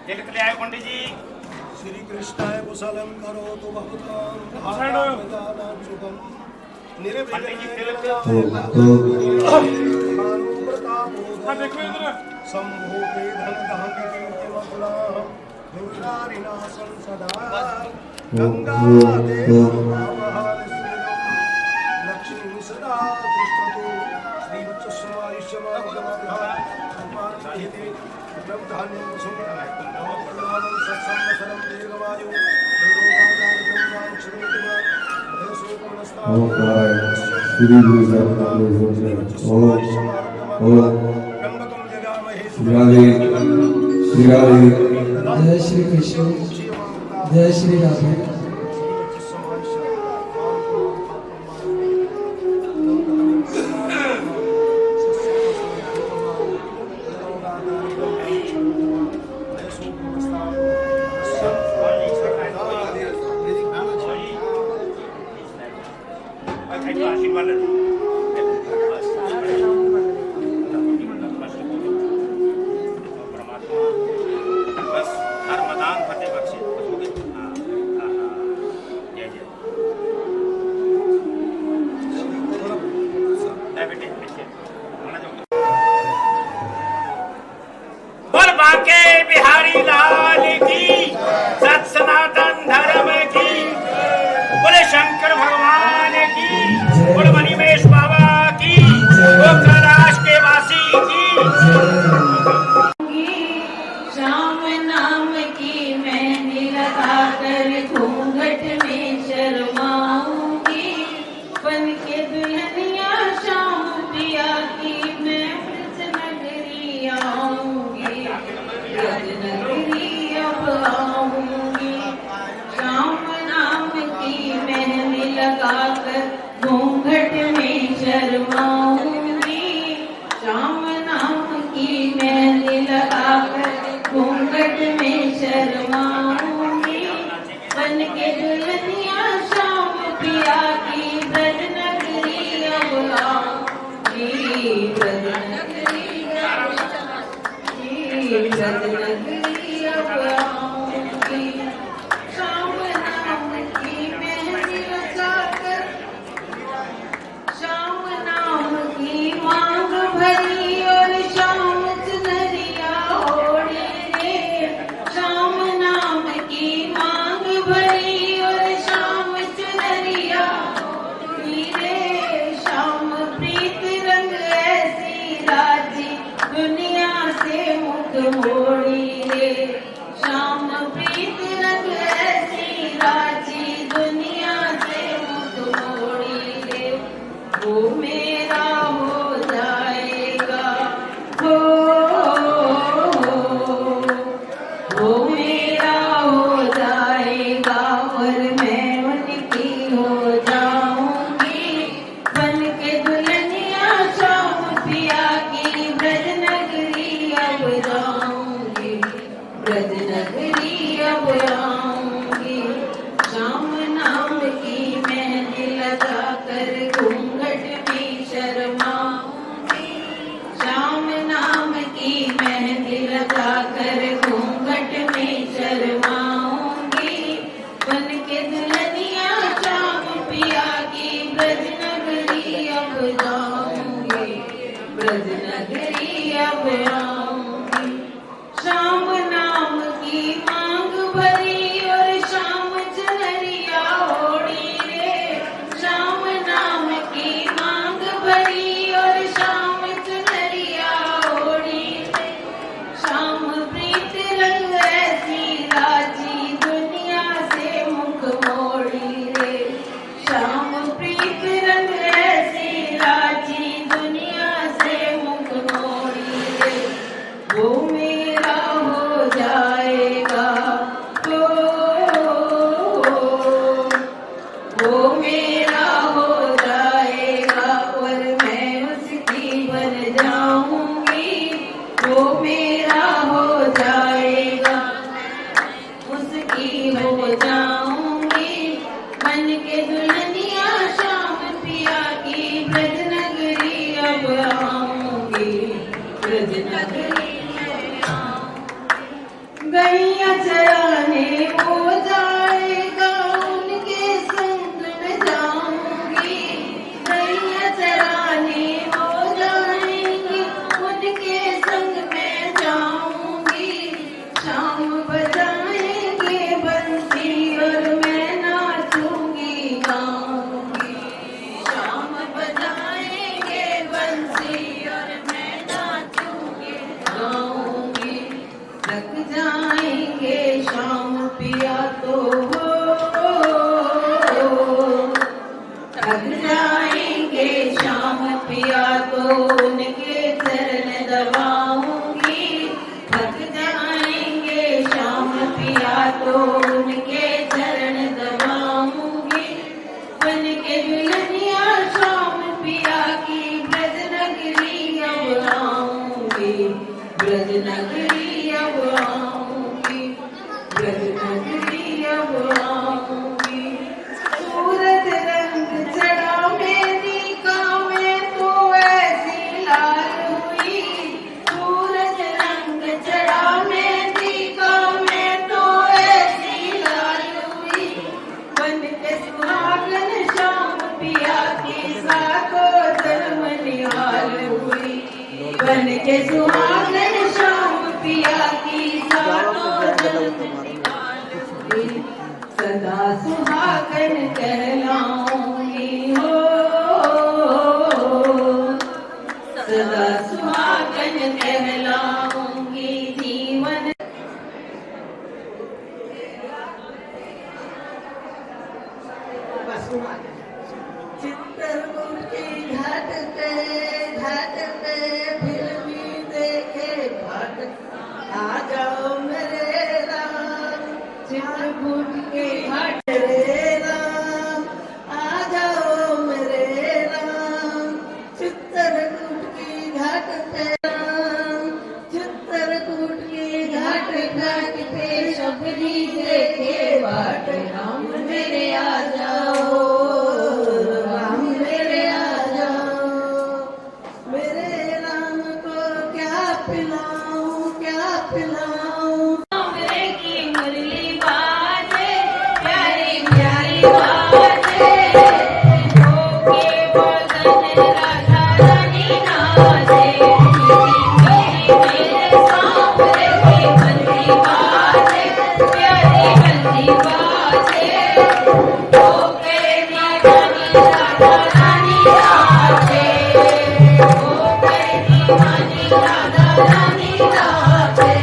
तिलक ले आए पंडित जी। श्री कृष्णाय कुशलम करो तो बहुताम पंडित जी तिलक शंभो के धन धान्य कीर्ति मकुला दुर्गारिनाशं सदा गंगा देव लक्ष्मी सदा तिष्ठतु श्रीवत्समायुष्यमानगमाभिधानमानहिते ब्रह्मधान्यं सुमनामं सत्संवत्सरं दीर्घमायु जय श्री कृष्ण, जय श्री राधे। आशीर्वाद बस हर मैदान फतेह बख्शे। जय जय बोल बांके बिहारी लाल की, सत सनातन धर्म की, बोले शंकर भगवान की, बोले मणिमेश बाबा की, वो कैलाश के वासी की। श्याम नाम की मेहंदी लगाकर घूंघट में शर्माऊंगी, बन के दुल्हनिया श्याम पिया की मैं ब्रज नगरी आऊंगी, ब्रज नगरी अब आऊंगी। श्याम नाम की मेहंदी लगाकर घूंघट में शर्माऊंगी, श्याम नाम की मेहंदी लगाकर घूंघट में शर्माऊंगी, बन के दुल्हनिया श्याम पिया की ब्रज नगरी अब आऊंगी, ब्रज नगरी अब आऊंगी, ब्रज नगरी अब आऊंगी। श्याम नाम की मेहंदी लगाकर श्याम नाम की मांग भरी और श्याम चुनरिया ओढ़े रे, श्याम नाम की मांग भरी और श्याम चुनरिया ओढ़ी रे, श्याम प्रीत रंग ऐसी राजी दुनिया से मुख मोड़ी रे, श्याम प्रीत रंग ऐसी राजी दुनिया से मुख मोड़ी रे, वो मेरा हो जाएगा, वो मेरा हो जाएगा और मैं उनकी हो जाऊंगी, बन के दुल्हनिया श्याम पिया की ब्रज नगरी अब जाऊंगी, ब्रज नगरी अब आऊंगी। गैया चराने हो जाएगा उनके संग में जाऊंगी, गैया चराने हो जाएंगी उनके संग में जाऊंगी। शाम बजाएंगे बंसी और मैं नाचूंगी गाऊंगी, शाम बजाएंगे बंसी और मैं नाचूंगी गाऊंगी। थक जाएंगे शाम पिया तो हो, थक जाएंगे शाम पिया तो उनके चरण दबाऊंगी, थक जाएंगे शाम पिया तो उनके चरण दबाऊंगी। बन के दुल्हनिया शाम पिया की ब्रज नगरी अब आऊंगी, ब्रज नगरी अब आऊंगी, ब्रज नगरी अब आऊंगी। सूरज रंग चढ़ा मेरी कांवें तो ऐसी लाल हुई, सूरज रंग चढ़ा मेरी कांवें तो ऐसी लाल हुई। बन के सुहागन शाम पिया की सातों जन्म निहाल हुई, बन के सुहागन शाम पिया की सातों जन्म निहाल हुई। सदा सुहागन कहलाऊंगी हो, सदा सुहागन कहलाऊंगी जीवन। चित्रकूट की घाट पे फिल्मी देखे भाट, आ जाओ मेरे राम चित्रकूट के घाट रे राम, आ जाओ मेरे राम चित्रकूट की घाट पे राम, चित्रकूट की घाट पे शबरी देखे बाट। राम मेरे आ जाओ, राम मेरे आ जाओ, मेरे राम को क्या पिलाऊं क्या पिलाऊं। हमरे की मुरली बाजे प्यारी प्यारी बाजे, होके बदन राधा रानी नाचे, मेरे सांवरे की मुरली बाजे प्यारी मुरली बाजे, होके दीवानी राधा रानी नाचे, होके दीवानी राधा रानी नाचे।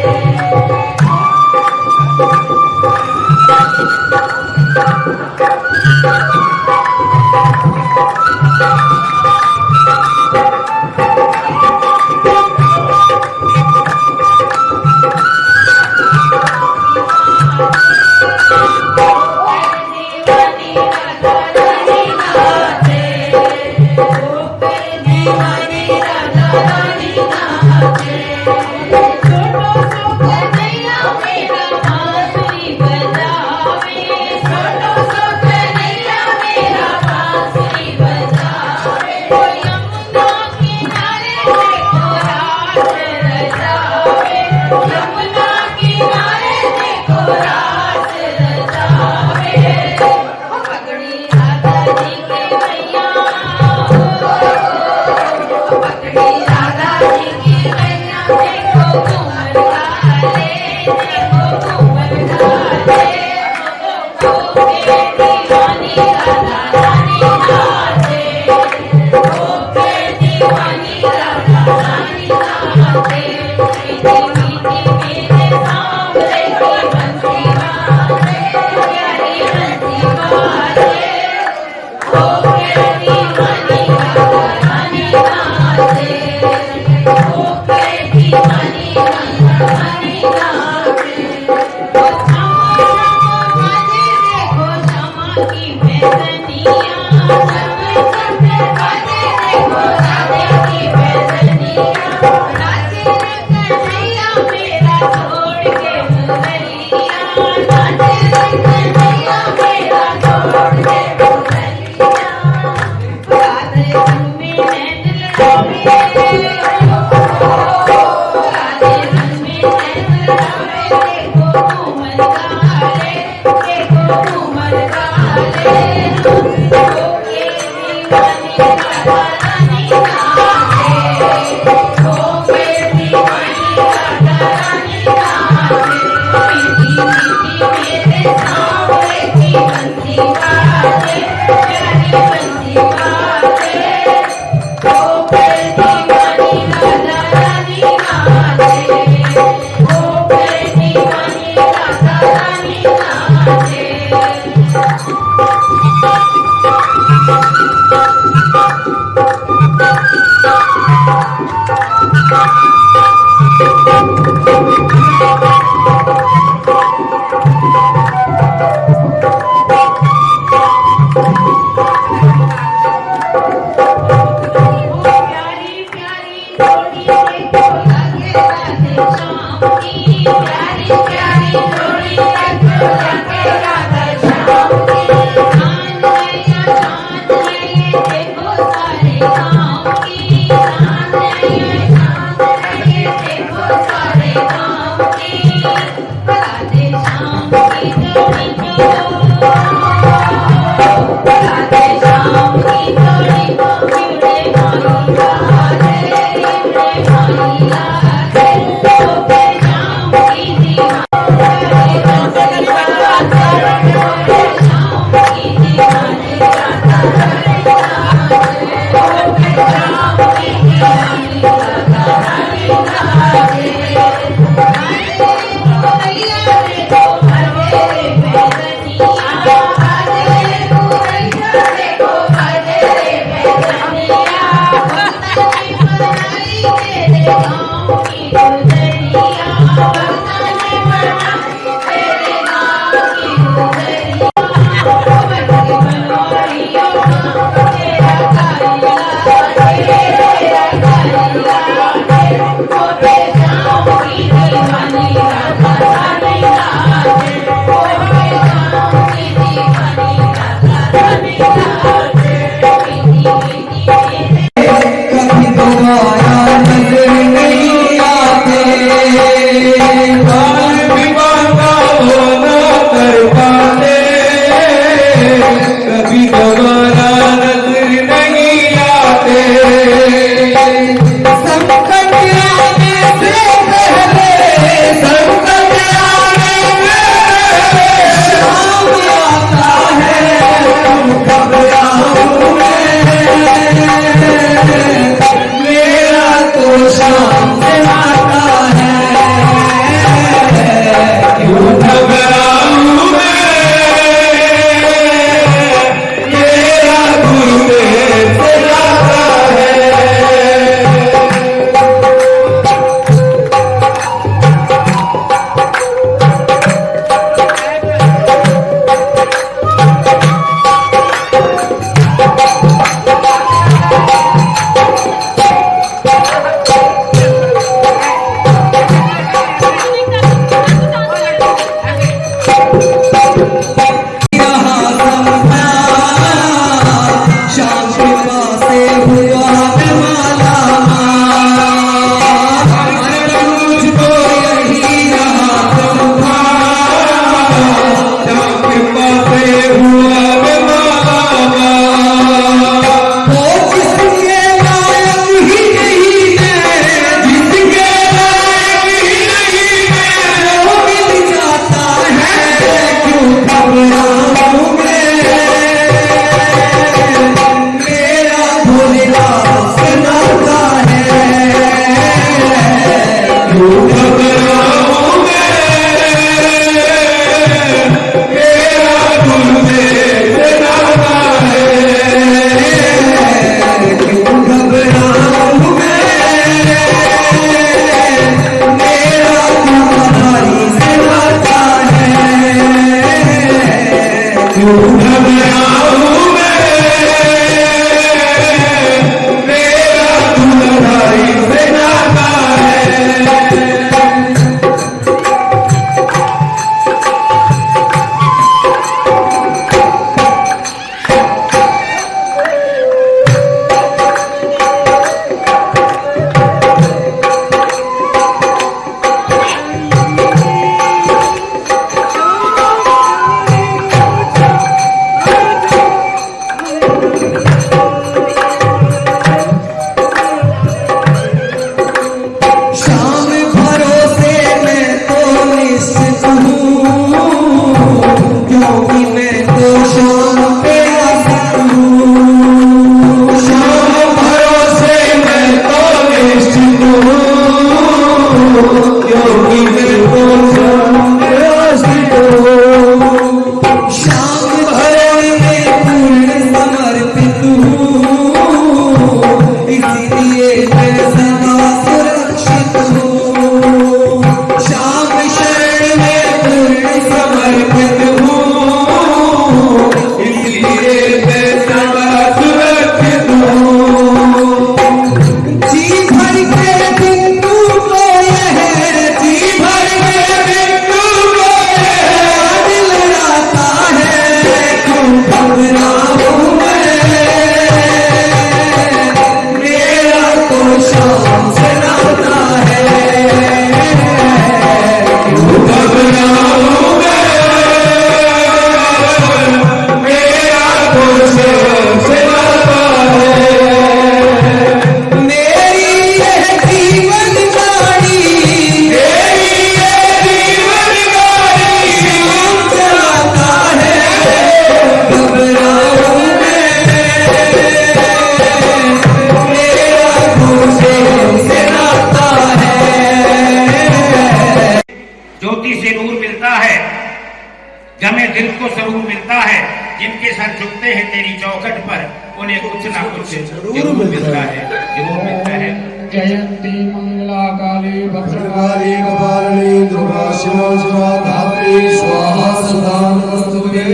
दीवानी राधा रानी नाचे, होके दीवानी राधा रानी नाचे। छोटो सो कन्हैया मेरा बांसुरी बजावे, छोटो सो कन्हैया मेरा बांसुरी बजावे। ओ यमुना किनारे देखो रास रचावे, यमुना किनारे देखो रास रचावे। पकड़ी राधा जी के मैया, पकड़ी राधा जी की मैया, देखो घूमर डाले, देखो घूमर डाले। होके दीवानी राधा रानी नाचे, होके दीवानी राधा रानी नाचे। मीठी मीठी मेरे सांवरे की बंसी बाजे, प्यारी बंसी बाजे, होके दीवानी राधा रानी नाचे, होके दीवानी राधा रानी नाचे। ओ श्यामा बाजे देखो श्यामा की बेदनिया, सब सब बाजे देखो राधे की बेदनिया। नाचे रे कन्हैया मेरा छोड़ के मुरलिया, नाचे रे कन्हैया मेरा छोड़ के मुरलिया। राधे रंग में नैन लड़ावे, राधे रंग में नैन लड़ावे, देखो दीवानी राधा रानी नाचे, बोले गाँव की दीवानी राधा रानी नाचे, कभी दोबारा नजर नहीं आते, काल भी बांधा हो ना कर पाते, कभी दोबारा नजर नहीं आते, संकट आने से पहले, संकट आने से शाम आता है, तुम घबराओ मेरा तो शाम से आता है, क्यों घबराऊं मैं, मेरा गुरुदेव से आता है। शाम कृपा से हुआ मैं माला मुझको यही रहा संभाल, शाम कृपा से हुआ मैं माला, वो जिसके लायक ही नहीं है, जिसके लायक ही नहीं है, वो मिल जाता है, क्यों घबराऊं मैं, मेरा भोलेनाथ से नाता है, क्यों घबराऊं मैं, मेरा गुरुदेव से नाता है, क्यों घबराऊं मैं, मेरा तुम्हारी से नाता है, क्यों घबराऊं मैं, मेरा तुम्हारी से नाता है। शाम भरोसे मैं तो निश्चित हूँ, क्योंकि मैं तो शाम पे आशिक हूँ, शाम भरोसे मैं तो निश्चित हूँ, क्योंकि मैं तो शाम पे आशिक हूँ, शाम भर में पूर्ण समर्पित हूँ, इसीलिए मैं सदा सुरक्षित हूँ, शाम शरण में पूर्ण समर्पित हूँ, इसलिए मैं सदा सुरक्षित हूँ, जी भर के बिंदु को यह, जी भर के बिंदु को यह दिल आता है, क्यों घबराऊं मैं, मेरा तो शाम से नाता है, क्यों घबराऊं मैं, मेरा तो शाम से नाता है, मेरी यह जीवन गाड़ी, मेरी यह जीवन गाड़ी शाम चलाता है, घबराऊं मैं, मेरा गुरुदेव से नाता है। ज्योति से नूर मिलता है, जमे दिल को सरूर मिलता है, जिनके सर झुकते हैं तेरी चौखट पर, उन्हें कुछ ना कुछ जरूर मिलता है, जरूर मिलता है। जयंती मंगला काली भद्रकाली कपालिनी दुर्गा शिवा शिवा धात्री स्वाहा सदा नमस्तुते,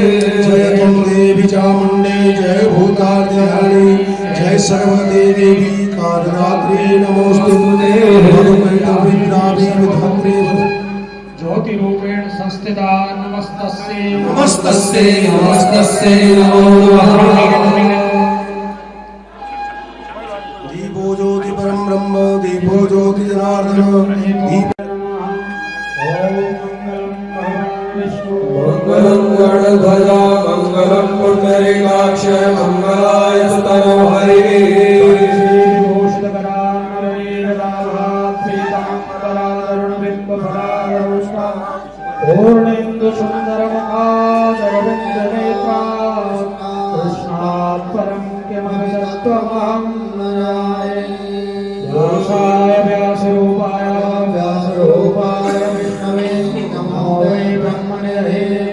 जय तुम देवी चामुंडे, जय भूतात्यारिणी, जय सर्वदेवी देवी कालरात्रि नमोस्तुते, मधुकैटभृङ्गाभि विधात्री स्थिता नमस्तस्यै नमस्तस्यै नमस्तस्यै नमो नमः। दीपो ज्योति परम ब्रह्म दीपो ज्योति जनार्दन दीप मंगलं गणध्वजा मंगलं पुंडरीकाक्ष मंगलाय सुतनो पूर्णेन्दु सुंदर मुखारविंदनेत्रा कृष्णात् परं किमहं व्यासाय व्यासरूपाय विष्णवे नमो वै ब्रह्मणे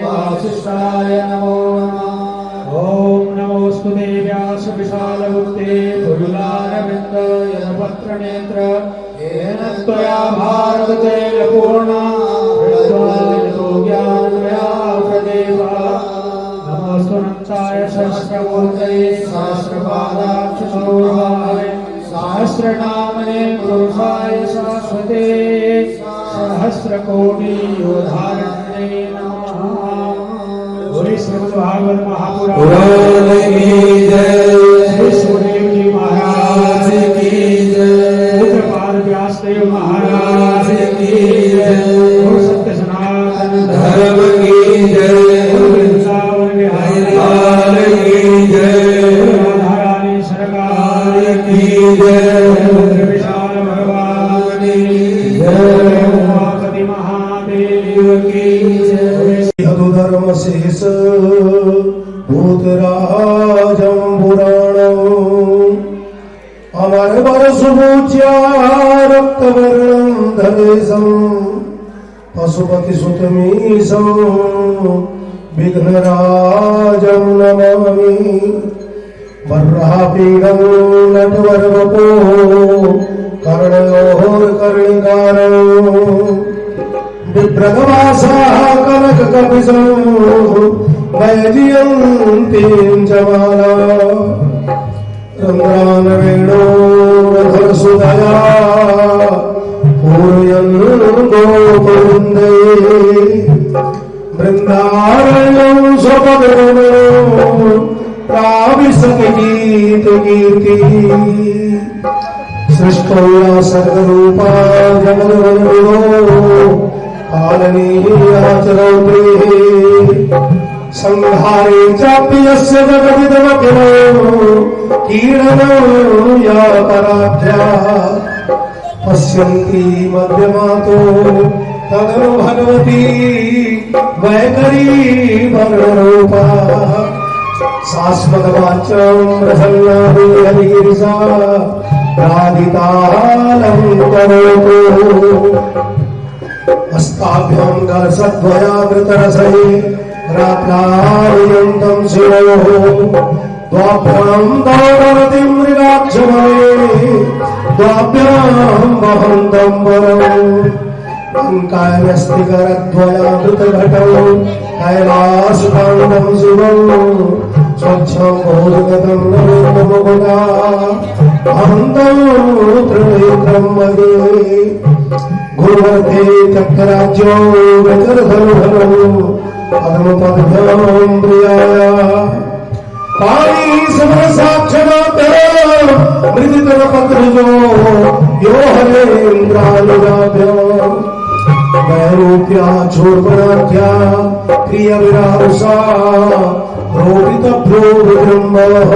वासिष्ठाय नमो नमः। ओम नमोस्तुते व्यास विशालबुद्धे फुल्लारविन्द यदपत्रनेत्र येन त्वया भारततेन पूर्णा हृद्वायतो ज्ञानमयाप्रदेवा। नमोऽस्तुनन्ताय सहस्रमूर्तये सहस्रपादाक्षसौरभाय सहस्रनामने पुरुषाय शाश्वते सहस्रकोटियोधारणे नमः। बोले श्रीमद्भागवत महापुराण पुराण की जय श्री सुखदेव जी महाराज की जय पूज्यपाद व्यासदेव महाराज की जय गुरु सत्य सनातन धर्म की जय गुरु वृंदावन बिहारी लाल की जय गुरु राधारानी सरकार की जय रुद्र विशाल भगवान की जय उमापति महादेव की जय। यदु धर्म शेष भूतराजं पुराणं अमर वरसुपूज्या रक्तवर्णं धरेशं पशुपतिसुतमीशं विघ्नराजं नमामि। वर्रापीडं नटवरवपो कर्णयोर्कर्णिकारं बिभ्रतवासाः कनककपिशं वैजयन्तीं च माला रन्ध्रान् वेणोरधरसुधया पूरयन् गोपवृन्दे बृन्दारण्यं स्वपदरमणो प्राविशतिगीतकीर्ति सृष्टौ या सर्वरूपा जगद्वयो पालनीयाचरौते संहारे चापि यस्य जगदिदमखिलो कीर्णनो या पराध्या पश्यन्ति मध्यमातो तदनु भगवती वैखरी वर्णरूपा शाश्वतवाच्यं प्रसन्नादि हरिगिरिसा राधितालं करोतु हस्ताभ्यां कलशद्वयावृतरसै रात्रायन्तं शिरोः द्वाभ्यां दौडवतीं मृगाक्षमये द्वाभ्यां वहन्तं वरम् कायस्तिकरद्वयावृतघटौ कैलासकाण्डं शिवं स्वच्छं भोजगतं नमोमुदा अहन्तं त्रिनेत्रं वदे गुरुवर्धे चक्रराज्यो वज्रधनुधनो पद्मपद्भ्यां प्रियाय पाणी समरसाक्षमाते मृदितरपत्रजो यो हरेन्द्रानुजाभ्यां वैरूप्या चोर्पणाख्या प्रियविराहुषा रोहितभ्यो विजृम्भः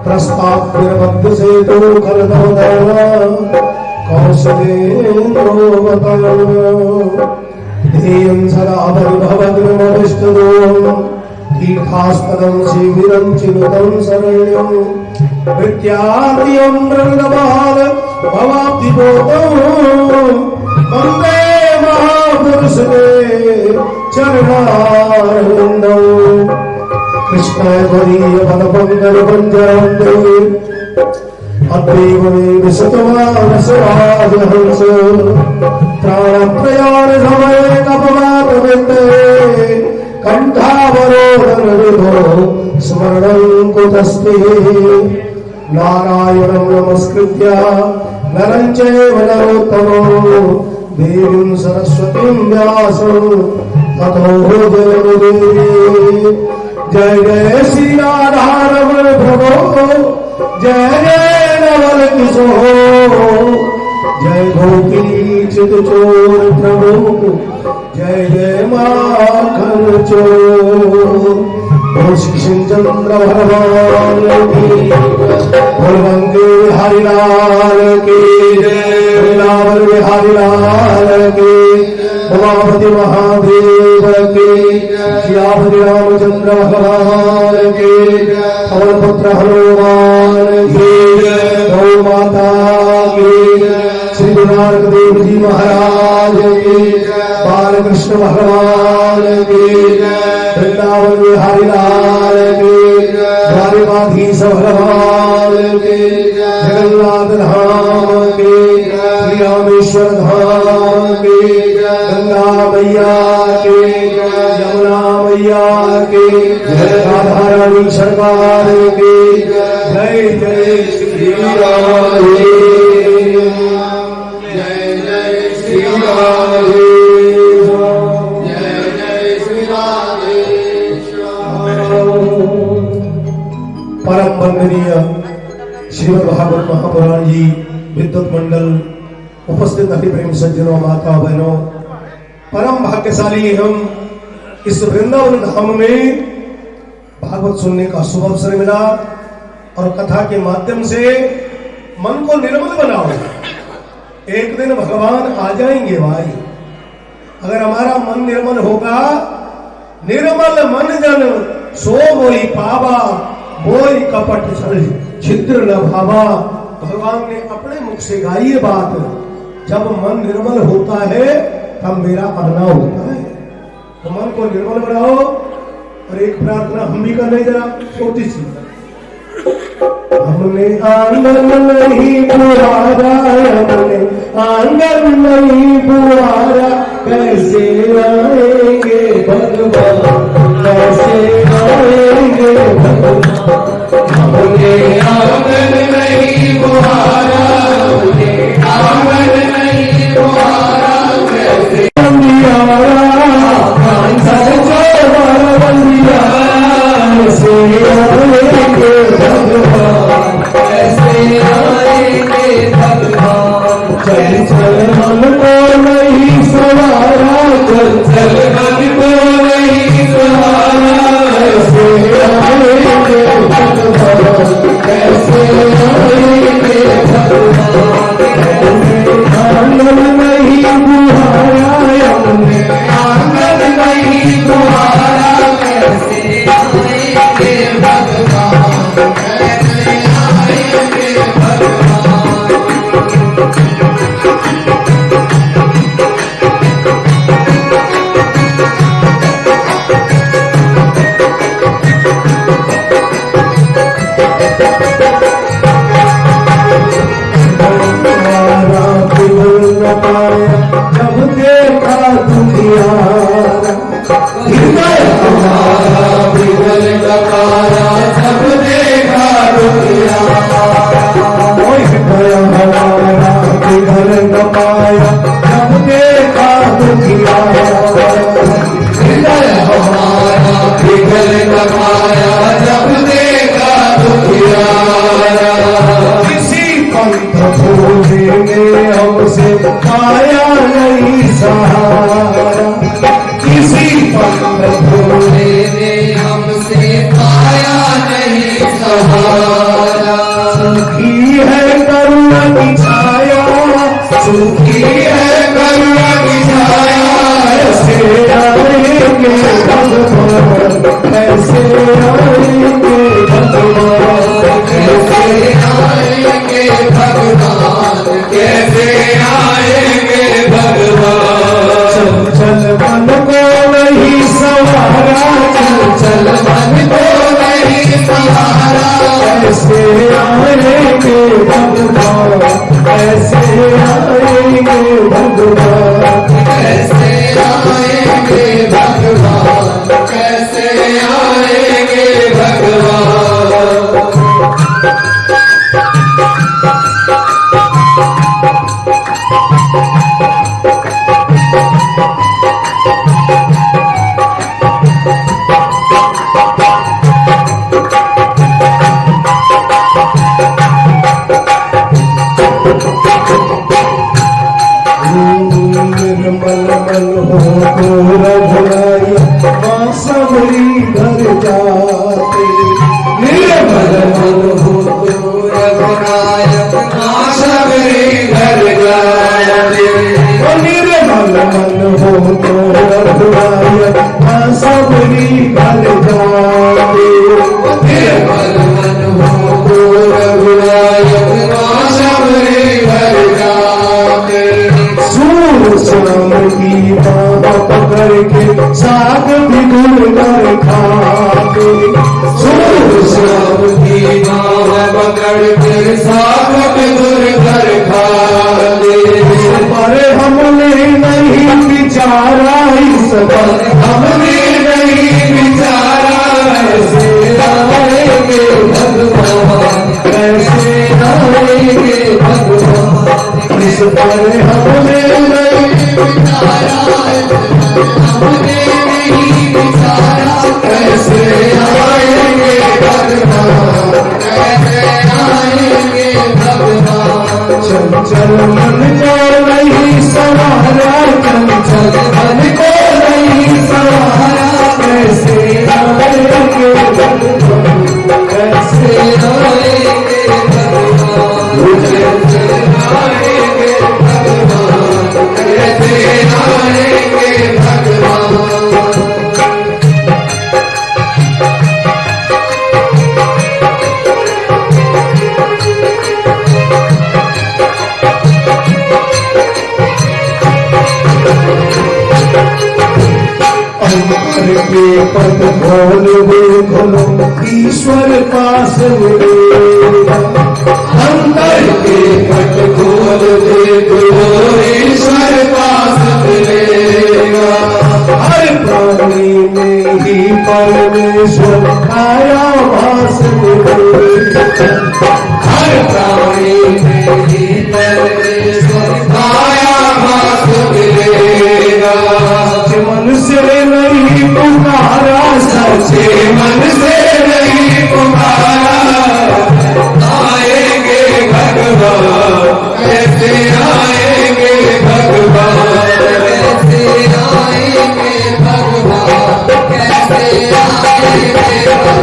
प्रस्ताभ्यर्मध्यसेतो खलदवदना कौशलेन्द्रोवतः ध्येयं सदा भवद्गुणविष्टदो तीर्थास्पदं शिबिरं चिनुतं शरण्यं विद्यार्थियं मृगबाल भवाब्धिपोतं वन्दे महापुरुषे चरणारविन्दौ कृष्णाय त्वदीय पदपङ्कजपञ्जरन्ते अद्वैव मे विशतमानसराजहंस प्राणप्रयाण समये तपमापविन्दे कण्ठावरोधनविधो स्मरणं कुतस्ते नारायणं नमस्कृत्य नरं चैव नरोत्तमं देवीं सरस्वतीं व्यासं ततो जयमुदीरये। जय जय श्री राधा रमण प्रभो, जय जय नवल किशोर, जय गोपी चित चोर प्रभु, जय जय माखन चोर। श्री चंद्र भगवान की, बलवंगे बिहारी लाल की, वृंदावन बिहारी लाल की, उमापति महादेव की, श्यामति रामचंद्र भगवान की, पवन पुत्र हनुमान की, गौ माता की, श्री गुरु नानक देव जी महाराज की, बालकृष्ण भगवान की, वृंदावन बिहारी लाल की, द्वारिकाधीश भगवान की, जगन्नाथ धाम की, श्री रामेश्वर धाम की, गंगा मैया की, यमुना मैया की, राधा रानी सरकार की, जय जय श्री राम, जय जय श्री राम, जय जय श्री राधे। परम वंदनीय श्रीमद् भागवत महापुराण जी विद्युत मंडल, उपस्थित हरि प्रेम सज्जनों, माता बहनों, परम भाग्यशाली हम इस वृंदावन धाम में भागवत सुनने का शुभ अवसर मिला और कथा के माध्यम से मन को निर्मल बनाओ। एक दिन भगवान आ जाएंगे भाई। अगर हमारा मन निर्मल होगा, निर्मल मन जन सो मोई पावा, मोई कपट छल छिद्र न भावा। भगवान ने अपने मुख से गाई ये बात। जब मन निर्मल होता है तब मेरा आना होता है। तो मन को निर्मल बनाओ। और एक प्रार्थना हम भी कर रहे, जरा छोटी सी। हमने आंगन नहीं बुआरा, हमने आंगन नहीं बुआरा, कैसे आएंगे भगवान, कैसे आएंगे भगवान। हमने आंगन नहीं बुआरा, हमने आंगन नहीं बुआरा, कैसे बंदियारा, कैसे आएंगे भगवान, कैसे आएंगे भगवान। चल चल मन को नहीं सवारा, चल चल मन को नहीं सवारा, कैसे आएंगे भगवान, कैसे आएंगे भगवान। आंगन नहीं बुहारा, हमने आंगन नहीं बुहारा, कैसे आएंगे भगवान, कैसे आएंगे भगवान। जब देखा दुनियारा, हृदय हमारा बिगल लगाया, जब देखा दुनियारा, हृदय हमारा बिगल लगाया, जब देखा दुनियारा, हृदय हमारा बिगल लगाया, जब देखा दुनियारा। किसी पंथ भोले ने हमसे पाया नहीं सहारा, किसी पंथ भोले ने हमसे पाया नहीं सहारा। सुखी है करुणा की छाया, सुखी है करुणा की छाया, ऐसे आएंगे भगवान, ऐसे आएंगे भगवान, कैसे आएंगे भगवान, कैसे आएंगे हो तो रघुराई माँ सबरी घर जाते। निर्मल मन हो तो रघुनायक माँ सबरी घर जाते। निर्मल मन हो तो रघुनायक माँ सबरी घर जाते। निर्मल मन हो तो रघुनायक माँ सबरी घर जाते। सूर श्याम की बाह पकड़ के साग बिगुड़ कर खाते। सूर श्याम की बाह पकड़ के साग बिगुड़ कर खाते। पर हमने नहीं विचारा, इस पर हमने नहीं विचारा, कैसे आएंगे भगवान, कैसे आएंगे भगवान। इस पर हमने नहीं विचारा, हमने नहीं विचारा, कैसे आएंगे भगवान, कैसे आएंगे भगवान। चंचल मन को नहीं सवारा, चंचल मन को नहीं सवारा, कैसे आएंगे भगवान, कैसे आएंगे भगवान। कैसे आएंगे भगवान, कैसे आएंगे भगवान। अंतर के पद खोल खोलो, ईश्वर पास मिलेगा। अंतर के पद खोल खोलो, ईश्वर पास मिलेगा। हर प्राणी में ही परमेश्वर आया वास मिलेगा। हर प्राणी में ही परमेश्वर आया वास मिलेगा। मन से नहीं पुकारा, सच्चे मन से नहीं पुकारा, आएंगे भगवान, कैसे आएंगे भगवान, कैसे आएंगे भगवान, कैसे आएंगे भगवान।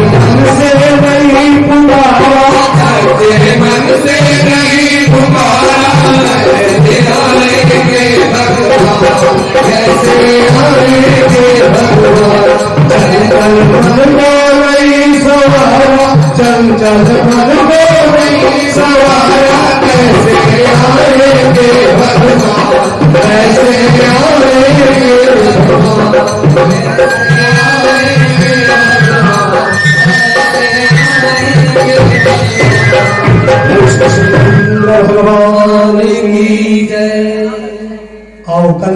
मन से नहीं पुकारा, सच्चे मन से नहीं पुकारा, कैसे आएंगे भगवान, कैसे आएंगे भगवान। चंचल मन को नहीं सवारा, चंचल मन को नहीं सवारा, कैसे आएंगे भगवान, कैसे आएंगे भगवान, कैसे आएंगे भगवान की जय। आओ, कल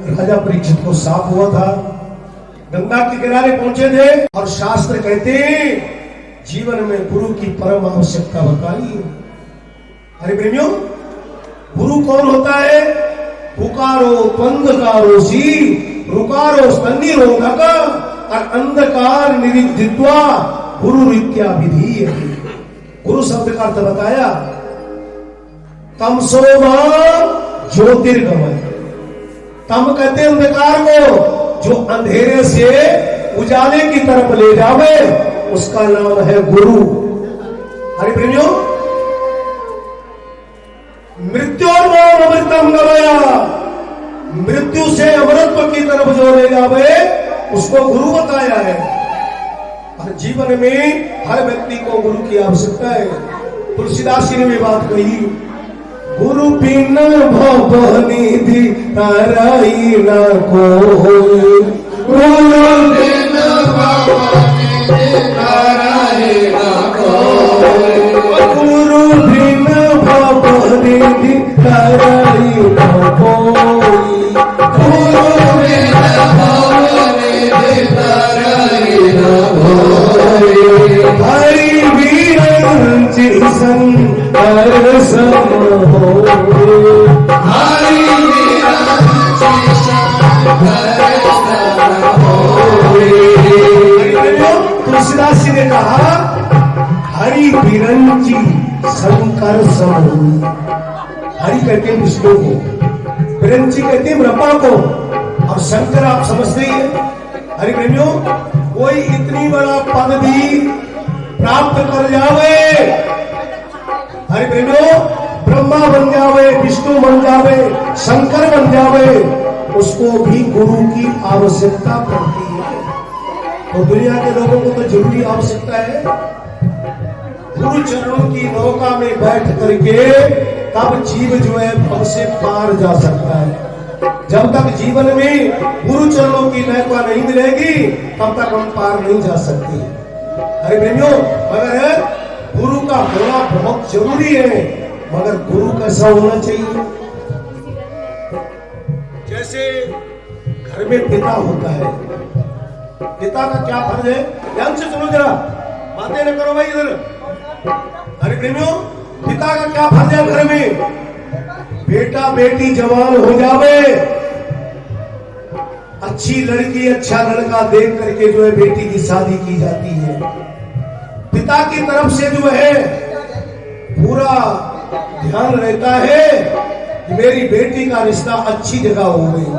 राजा परीक्षित को साप हुआ था, गंगा के किनारे पहुंचे थे और शास्त्र कहते जीवन में गुरु की परम आवश्यकता बताई। अरे प्रेमियों, गुरु कौन होता है? पुकारो त्वंधकारो सी, रुकारो स्तन्नी रोधक, और अंधकार निरिद्धित्वा गुरु रीत्या विधि। गुरु शब्द का अर्थ बताया, तमसो ज्योतिर्गमय। तम कहते अंधकार को, जो अंधेरे से उजाले की तरफ ले जावे, उसका नाम है गुरु। हरि प्रेमियों, मृत्योर्मोमृतम गमया, मृत्यु से अमृतत्व की तरफ जो ले जावे, उसको गुरु बताया है। और जीवन में हर व्यक्ति को गुरु की आवश्यकता है। तुलसीदास जी ने भी बात कही, गुरु बिना भवनिधि ताराई न कोई। गुरु बिना भवनिधि ताराई न कोई। गुरु बिना भवनिधि ताराई न कोई। गुरु बिना भवनिधि ताराई न कोई। हरि वीरंचि संकर सम हो, हरि वीरंचि संकर सम हो। तुलसीदास जी ने कहा, हरि विरंची शंकर सम। हरि कहते हैं विष्णु को, विरंची कहते हैं ब्रह्मा को, और शंकर आप समझते ही हैं। हरि प्रेमियों, कोई इतनी बड़ा पद भी प्राप्त कर जावे, हरि प्रेमियों, ब्रह्मा बन जावे, विष्णु बन जावे, शंकर बन जावे, उसको भी गुरु की आवश्यकता पड़ती है। तो दुनिया के लोगों को तो जरूरी आवश्यकता है गुरु चरणों की नौका में बैठ करके, तब जीव जो है भव से पार जा सकता है। जब तक जीवन में गुरु चरणों की नौका नहीं मिलेगी, तब तक हम पार नहीं जा सकते। अरे प्रेमियों, मगर गुरु का होना बहुत जरूरी है, मगर गुरु कैसा होना चाहिए? जैसे घर में पिता होता है, पिता का क्या फर्ज है? ध्यान से सुनो जरा, बातें न करो भाई इधर। अरे प्रेमियों, पिता का क्या फर्ज है घर में? बेटा बेटी जवान हो जावे, अच्छी लड़की अच्छा लड़का देख करके जो है बेटी की शादी की जाती है। पिता की तरफ से जो है पूरा ध्यान रहता है कि मेरी बेटी का रिश्ता अच्छी जगह हो गई,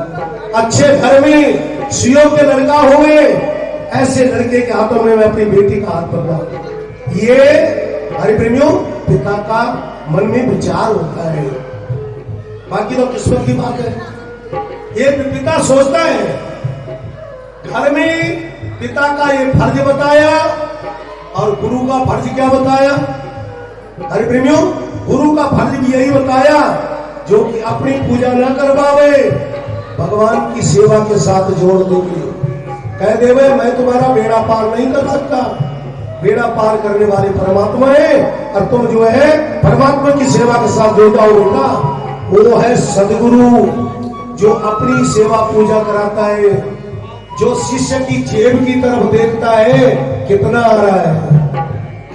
अच्छे घर में सियों के लड़का हो गए, ऐसे लड़के के हाथों में मैं अपनी बेटी का हाथ पकड़ा। ये हरि प्रेमियों, पिता का मन में विचार होता है, बाकी तो किस्मत की बात है। ये पिता सोचता है, घर में पिता का ये फर्ज बताया, और गुरु का फर्ज क्या बताया? हरि प्रेमियों, गुरु का फर्ज भी यही बताया, जो कि अपनी पूजा न करवावे, भगवान की सेवा के साथ जोड़ देंगे, कह देवे मैं तुम्हारा बेड़ा पार नहीं कर सकता, बेड़ा पार करने वाले परमात्मा है, और तुम जो है परमात्मा की सेवा के साथ जुड़ जाओ बेटा। वो है सदगुरु, जो अपनी सेवा पूजा कराता है, जो शिष्य की जेब की तरफ देखता है कितना आ रहा है,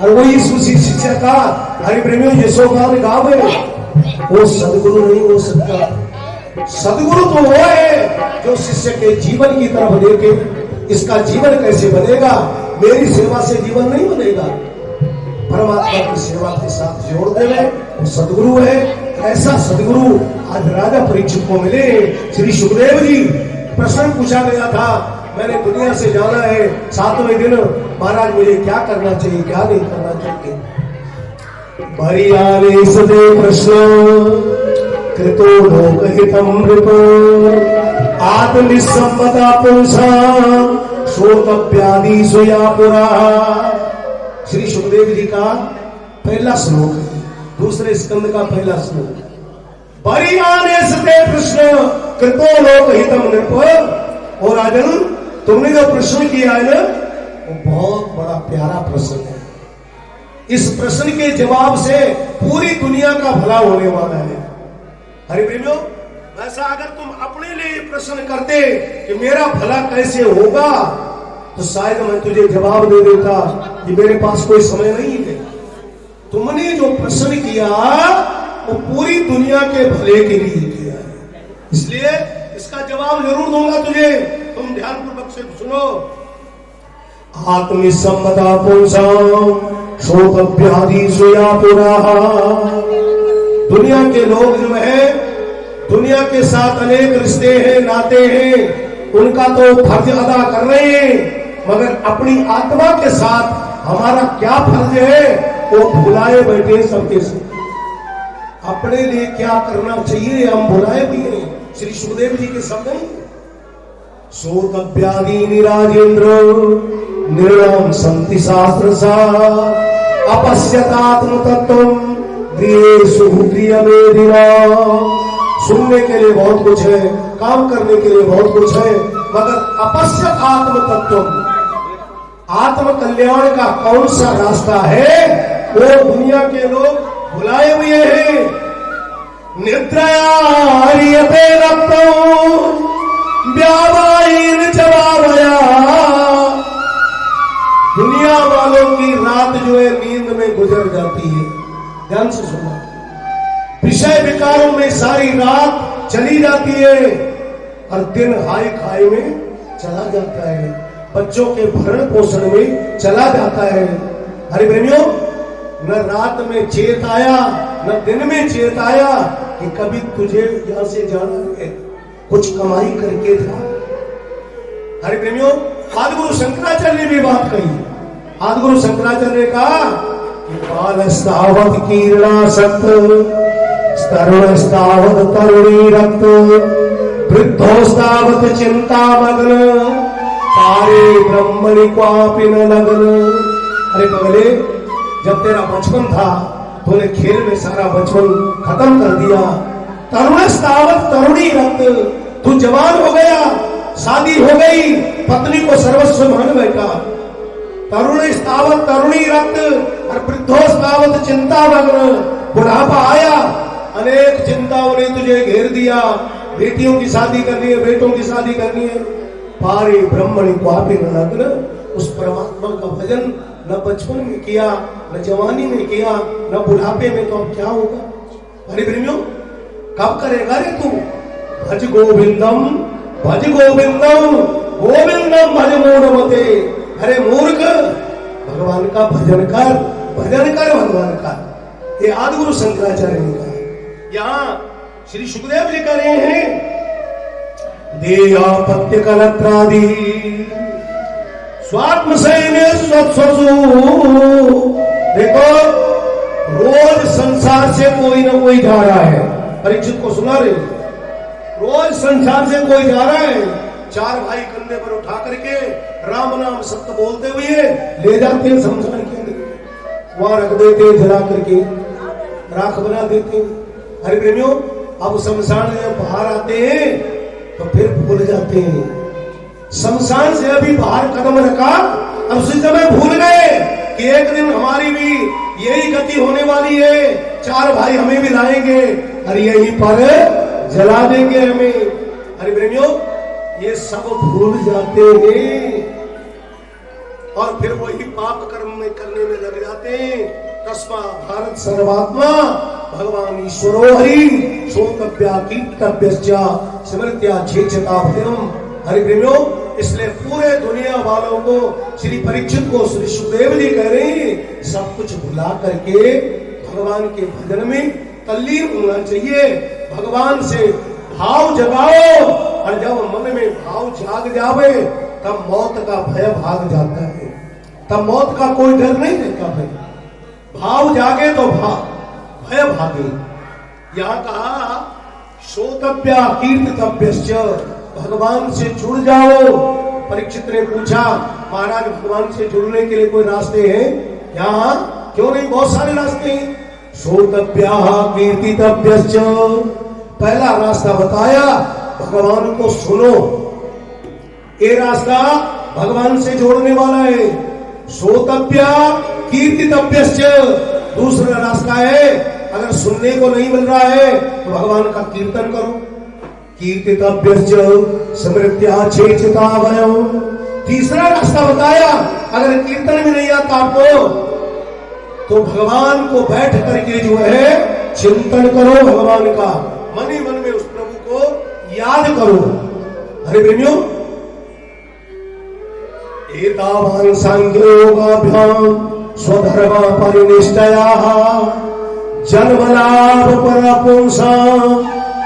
और वही उसी शिष्य का हरि प्रेमियों यशोगान गावे, वो सदगुरु नहीं हो सकता। सदगुरु तो वो है जो शिष्य के जीवन की तरफ देखे, इसका जीवन कैसे बनेगा, मेरी सेवा से जीवन नहीं बनेगा, परमात्मा की सेवा के साथ जोड़ देवे, वो सदगुरु है। ऐसा सदगुरु आज राजा परीक्षित को मिले। श्री सुखदेव जी, प्रश्न पूछा गया था, मैंने दुनिया से जाना है 7वें दिन, महाराज मुझे क्या करना चाहिए, क्या नहीं करना चाहिए? भरियाले सदे प्रश्न कृतो लोकहितं नृप आत्मनिस्सम्मता पुंसा श्रोतव्यादि स्वया पुरा। श्री सुखदेव जी का पहला श्लोक है, दूसरे स्कंद का पहला श्लोक। भरियाले सदे प्रश्न कृतो लोकहितं नृप। और राजन, तुमने जो प्रश्न किया है ना, वो बहुत बड़ा प्यारा प्रश्न है। इस प्रश्न के जवाब से पूरी दुनिया का भला होने वाला है। हरि प्रेमियों, वैसा अगर तुम अपने लिए प्रश्न करते कि मेरा भला कैसे होगा, तो शायद मैं तुझे जवाब दे देता कि मेरे पास कोई समय नहीं है। तुमने जो प्रश्न किया वो पूरी दुनिया के भले के लिए किया है, इसलिए इसका जवाब जरूर दूंगा तुझे, तुम ध्यानपूर्वक से सुनो। आत्मनिस्सम्मता पुंसां श्रोतव्यादि स्वया पुरा। दुनिया के लोग जो है, दुनिया के साथ अनेक रिश्ते हैं, नाते हैं, उनका तो फर्ज अदा कर रहे हैं, मगर अपनी आत्मा के साथ हमारा क्या फर्ज है वो भुलाए बैठे सबके साथ। अपने लिए क्या करना चाहिए हम भुलाए भी हैं। श्री सुखदेव जी के शब्द हैं, श्रोतव्यादि निराजेन्द्र निर्णम संति शास्त्र सा अपश्यतात्म तत्वम गृहेषु गृहमेधिना। सुनने के लिए बहुत कुछ है, काम करने के लिए बहुत कुछ है, मगर अपश्यत आत्म तत्व, आत्म कल्याण का कौन सा रास्ता है, वो दुनिया के लोग भुलाए हुए हैं। निद्रायते रक्तम व्यावाइन चबावया। दुनिया वालों की रात जो है नींद में गुजर जाती है। ध्यान से सुनो, विषय विकारों में सारी रात चली जाती है और दिन हाय खाए में चला जाता है, बच्चों के भरण पोषण में चला जाता है। हरि प्रेमियों, न रात में चेत आया, न दिन में चेत आया, कि कभी तुझे यहां से जाना है, कुछ कमाई करके था। हरे प्रेमियों, आदिगुरु शंकराचार्य ने भी बात कही। आदिगुरु शंकराचार्य ने कहा कि बालस्तावत कीर्णासक्त, तरुणस्तावत तरुणी रक्त, वृद्धोस्तावत चिंता मग्न, तारे ब्रह्मणि क्वापि न लगन। अरे पगले, जब तेरा बचपन था तूने खेल में सारा बचपन खत्म कर दिया। तरुणस्तावत तरुणी रक्त, तू जवान हो गया, शादी हो गई, पत्नी को सर्वस्व मान बैठा। तरुणस्तावत तरुणी रक्त और वृद्धोस्तावत चिंता मग्न, बुढ़ापा आया, अनेक चिंताओं ने तुझे घेर दिया। बेटियों की शादी करनी है, बेटों की शादी करनी है। पारे ब्रह्मणि क्वापि न लगन, उस परमात्मा का भजन न बचपन में किया, न जवानी में किया, न बुढ़ापे में, तो अब क्या होगा? अरे प्रेमियों, कब करेगा रे तू? भज गोविंदम, भज गोविंदम, गोविंदम भज मूढ़मते। अरे मूर्ख, भगवान का भजन कर, भजन कर भगवान का। ये आदिगुरु शंकराचार्य ने कहा। यहाँ श्री सुखदेव जी कह रहे हैं, देयापत्य कलत्रादि स्वात्म सैन्य स्वस्वसु। देखो, रोज संसार से कोई ना कोई जा रहा है। परीक्षित को सुना रहे, रोज संसार से कोई जा रहा है। चार भाई कंधे पर उठा करके राम नाम सत्य बोलते हुए ले जाते हैं शमशान के अंदर, वहां रख देते, जला करके राख बना देते। अरे प्रेमियों, अब शमशान में बाहर आते हैं तो फिर भूल जाते हैं। शमशान से अभी बाहर कदम रखा, अब उसी समय भूल गए कि एक दिन हमारी भी यही गति होने वाली है। चार भाई हमें भी लाएंगे और यहीं पर जला देंगे हमें। अरे प्रेमियों, ये सब भूल जाते हैं और फिर वही पाप कर्म में करने में लग जाते हैं। तस्मा भारत सर्वात्मा भगवान ईश्वरो हरि शोकव्या कीर्तव्यश्च स्मृत्या चेचता भयम। हरि प्रेमियों, इसलिए पूरे दुनिया वालों को, श्री परीक्षित को श्री सुखदेव जी कह रहे हैं, सब कुछ भुला करके भगवान के भजन में तल्लीन होना चाहिए। भगवान से भाव जगाओ और जब मन में भाव जाग जावे तब मौत का भय भाग जाता है, तब मौत का कोई डर नहीं रहता भाई। भाव जागे तो भय भागे। यहां कहा श्रोतव्या कीर्तव्यश्च, भगवान से जुड़ जाओ। परीक्षित ने पूछा, महाराज भगवान से जुड़ने के लिए कोई रास्ते हैं? यहाँ क्यों नहीं, बहुत सारे रास्ते हैं। श्रोतव्या कीर्तितव्यश्च, पहला रास्ता बताया, भगवान को सुनो। ये रास्ता भगवान से जोड़ने वाला है। श्रोतव्या कीर्तितव्यश्च, दूसरा रास्ता है, अगर सुनने को नहीं मिल रहा है तो भगवान का कीर्तन करो। कीर्तितव्यश्च स्मृत्या चेचिता भयम, तीसरा रास्ता बताया, अगर कीर्तन भी नहीं आता आपको तो भगवान को बैठ करके जो है चिंतन करो भगवान का, मन ही मन में उस प्रभु को याद करो। अरे प्रेमियों, एतावान सांख्योगाभ्याम स्वधर्म परिनिष्ठयाः जन्मलाभ परपुंसाम्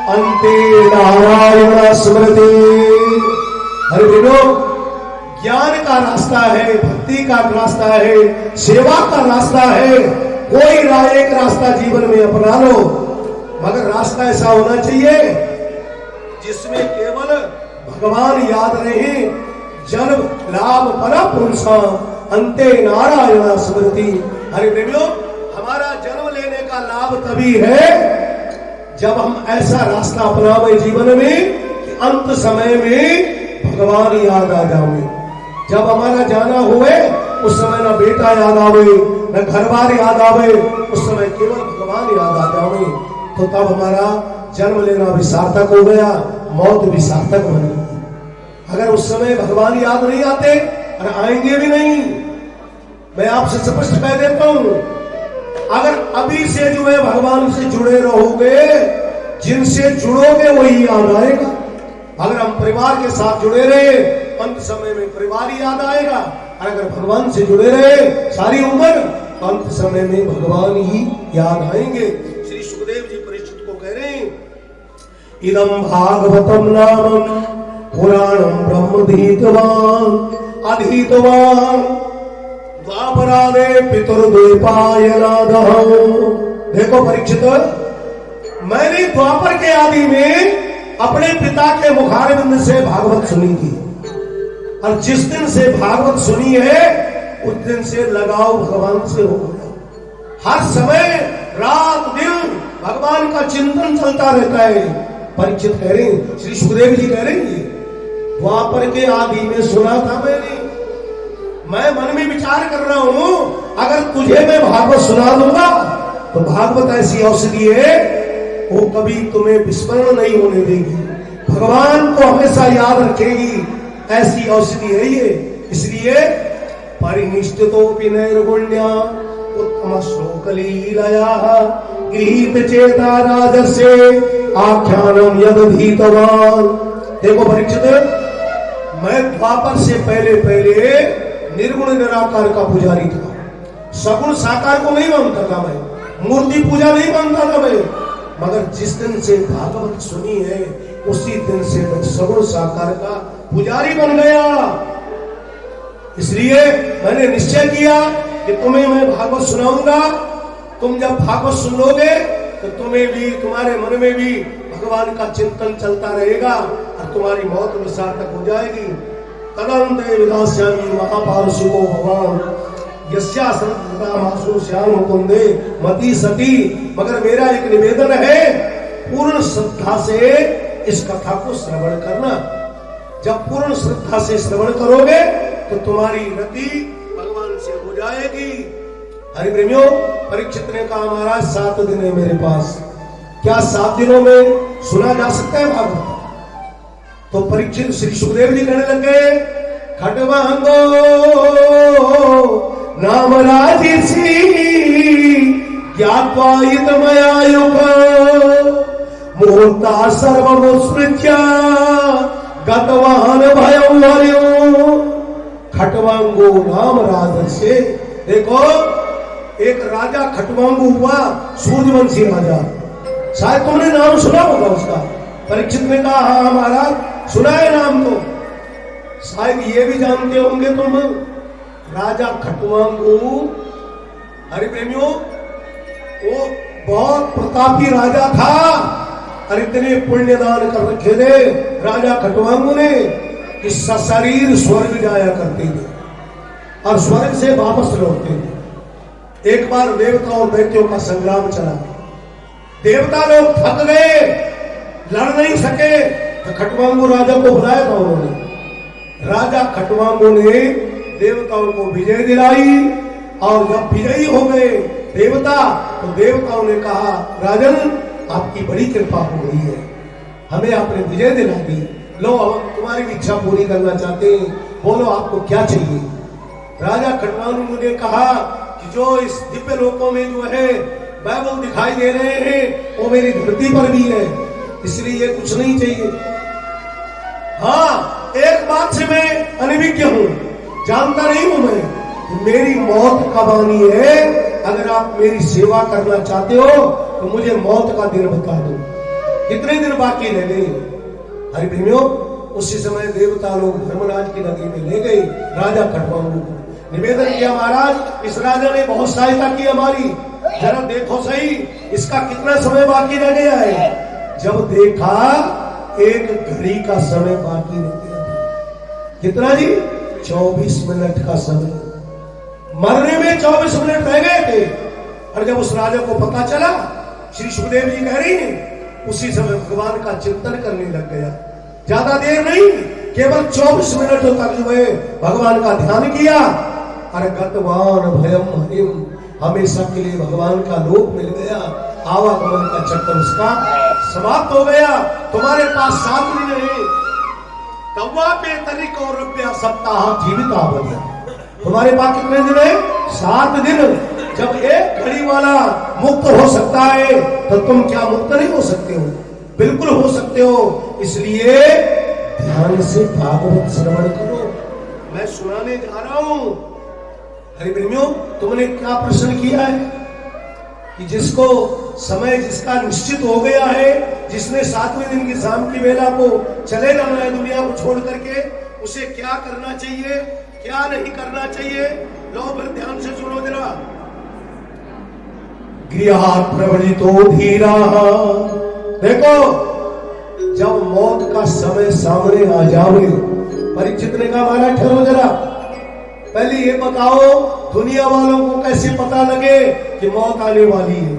अन्ते नारायण स्मृति। अरे प्रेमियों, ज्ञान का रास्ता है, भक्ति का रास्ता है, सेवा का रास्ता है। कोई एक रास्ता जीवन में अपना लो, मगर रास्ता ऐसा होना चाहिए जिसमें केवल भगवान याद रहे। जन्म लाभ परा पुरुषा अंते नारायण स्मृति। अरे प्रेमियों, हमारा जन्म लेने का लाभ तभी है जब हम ऐसा रास्ता अपनावे जीवन में कि अंत समय में भगवान याद आ जावे। जब हमारा जाना हुए उस समय ना बेटा याद आवे, न घर बार याद आवे, उस समय केवल भगवान याद आ जावे, तो तब हमारा जन्म लेना भी सार्थक हो गया, मौत भी सार्थक बन गई। अगर उस समय भगवान याद नहीं आते और आएंगे भी नहीं, मैं आपसे स्पष्ट कह देता हूं, अगर अभी से जो है भगवान से जुड़े रहोगे, जिनसे जुड़ोगे वही याद आएगा। अगर हम परिवार के साथ जुड़े रहे, अंत समय में परिवार ही याद आएगा, और अगर भगवान से जुड़े रहे सारी उम्र, अंत समय में भगवान ही याद आएंगे। श्री सुखदेव जी परीक्षित को कह रहे हैं, इदं भागवतं नाम पुराणं ब्रह्मधीतवान् अधीतवान् द्वापरादे पितृद्वैपायनादः। देखो परीक्षित, मैंने द्वापर के आदि में अपने पिता के मुखारविंद से भागवत सुनी थी, और जिस दिन से भागवत सुनी है उस दिन से लगाव भगवान से हो गया। हर समय रात दिन भगवान का चिंतन चलता रहता है। परीक्षित कह रहे हैं, श्री सुखदेव जी कह रहे हैं, द्वापर के आदि में सुना था मैंने, मैं मन में विचार कर रहा हूं अगर तुझे मैं भागवत सुना दूंगा तो भागवत ऐसी औषधि है वो कभी तुम्हें विस्मरण नहीं होने देगी, भगवान को हमेशा याद रखेगी, ऐसी औषधि है ये। इसलिए परिनिष्ठितो विनयर्गुण्या उत्तम श्लोक लीलया गृहीत चेता राजस्य आख्यानम यदधीतवान। देखो परीक्षित, मैं द्वापर से पहले निर्गुण निराकार का पुजारी था, सगुण साकार को नहीं मानता था मैं, मूर्ति पूजा नहीं मानता था मैं, मगर जिस दिन से भागवत सुनी है उसी दिन से मैं सगुण साकार का पुजारी बन गया। इसलिए मैंने निश्चय किया कि तुम्हें मैं भागवत सुनाऊंगा। तुम जब भागवत सुन लोगे तो तुम्हें भी, तुम्हारे मन में भी भगवान का चिंतन चलता रहेगा और तुम्हारी मौत में सार्थक हो जाएगी। तदंते विदास्यामि महापारुषिको भगवान यस्यासु श्याम मुकुंदे मति सती। मगर मेरा एक निवेदन है, पूर्ण श्रद्धा से इस कथा को श्रवण करना। जब पूर्ण श्रद्धा से श्रवण करोगे तो तुम्हारी रति भगवान से हो जाएगी। हरि प्रेमियों, परीक्षित ने कहा महाराज 7 दिन है मेरे पास, क्या 7 दिनों में सुना जा सकता है भागवत? तो परीक्षित श्री सुखदेव जी कहने लगे, खटवांगो नाम राजसी ज्ञात्वा इतमया युग मुहूर्ता सर्वमुत्सृज्य गतवान भयं हरियो। खटवांगो नाम राजस्य। देखो, एक राजा खटवांगो हुआ, सूर्यवंशी राजा, शायद तुमने नाम सुना होगा उसका। परीक्षित ने कहा हाँ महाराज सुना है नाम, तो शायद ये भी जानते होंगे तुम, राजा खटवांगो, हरि प्रेमियों, वो बहुत प्रतापी राजा था और इतने पुण्य दान कर रखे थे राजा खटवांगो ने कि सशरीर स्वर्ग जाया करते थे और स्वर्ग से वापस लौटते थे। एक बार देवता और दैत्यों का संग्राम चला, देवता लोग थक गए, लड़ नहीं सके, तो खटवांगो राजा को बुलाया था उन्होंने। राजा खटवांगो ने देवताओं को विजय दिलाई और जब विजयी हो गए देवता, तो देवताओं ने कहा राजन आपकी बड़ी कृपा हो गई है, हमें आपने विजय दिला दी, लो हम तुम्हारी इच्छा पूरी करना चाहते हैं, बोलो आपको क्या चाहिए। राजा खटवांगो ने कहा कि जो इस दिव्य लोकों में जो है वैभव दिखाई दे रहे हैं वो मेरी धरती पर भी है, इसलिए कुछ नहीं चाहिए। हाँ, एक बात से मैं अनभिज्ञ हूं, जानता नहीं हूं मैं, मेरी मौत कब आनी है। अगर आप मेरी सेवा करना चाहते हो तो मुझे मौत का दिन बता दो, कितने दिन बाकी रह गए। हरि प्रेमियों, उसी समय देवता लोग धर्मराज की नगरी में ले गए राजा खटवांगो को, निवेदन किया महाराज इस राजा ने बहुत सहायता की हमारी, जरा देखो सही इसका कितना समय बाकी रह गया है। जब देखा 1 घड़ी का समय बाकी रह गया। कितना जी? 24 मिनट का समय, मरने में 24 मिनट रह गए थे। और जब उस राजा को पता चला, श्री सुखदेव जी कह रही हैं, उसी समय भगवान का चिंतन करने लग गया। ज्यादा देर नहीं, केवल 24 मिनट तक जो है भगवान का ध्यान किया। अरे गतवान भयम हरिम, हमेशा के लिए भगवान का लोक मिल गया, आवागमन का चक्कर उसका समाप्त हो गया। तुम्हारे पास 7 दिन है, कौवा पे तरीक और रुपया सप्ताह जीविता बनिया। तुम्हारे पास कितने दिन है? 7 दिन। जब एक घड़ी वाला मुक्त हो सकता है तो तुम क्या मुक्त नहीं हो सकते हो? बिल्कुल हो सकते हो। इसलिए ध्यान से भागवत श्रवण करो। मैं सुनाने जा रहा हूं। हरि प्रेमियों, तुमने क्या प्रश्न किया है कि जिसको समय जिसका निश्चित हो गया है जिसने 7वें दिन की शाम की वेला को चले जाना है दुनिया को छोड़ करके, उसे क्या करना चाहिए, क्या नहीं करना चाहिए, लो फिर ध्यान से सुनो जरा। गृहात् प्रवृतो धीरा। देखो, जब मौत का समय सामने आ जावे, परीक्षित ने कहा महाराज ठहरो जरा, पहले ये बताओ दुनिया वालों को कैसे पता लगे कि मौत आने वाली है?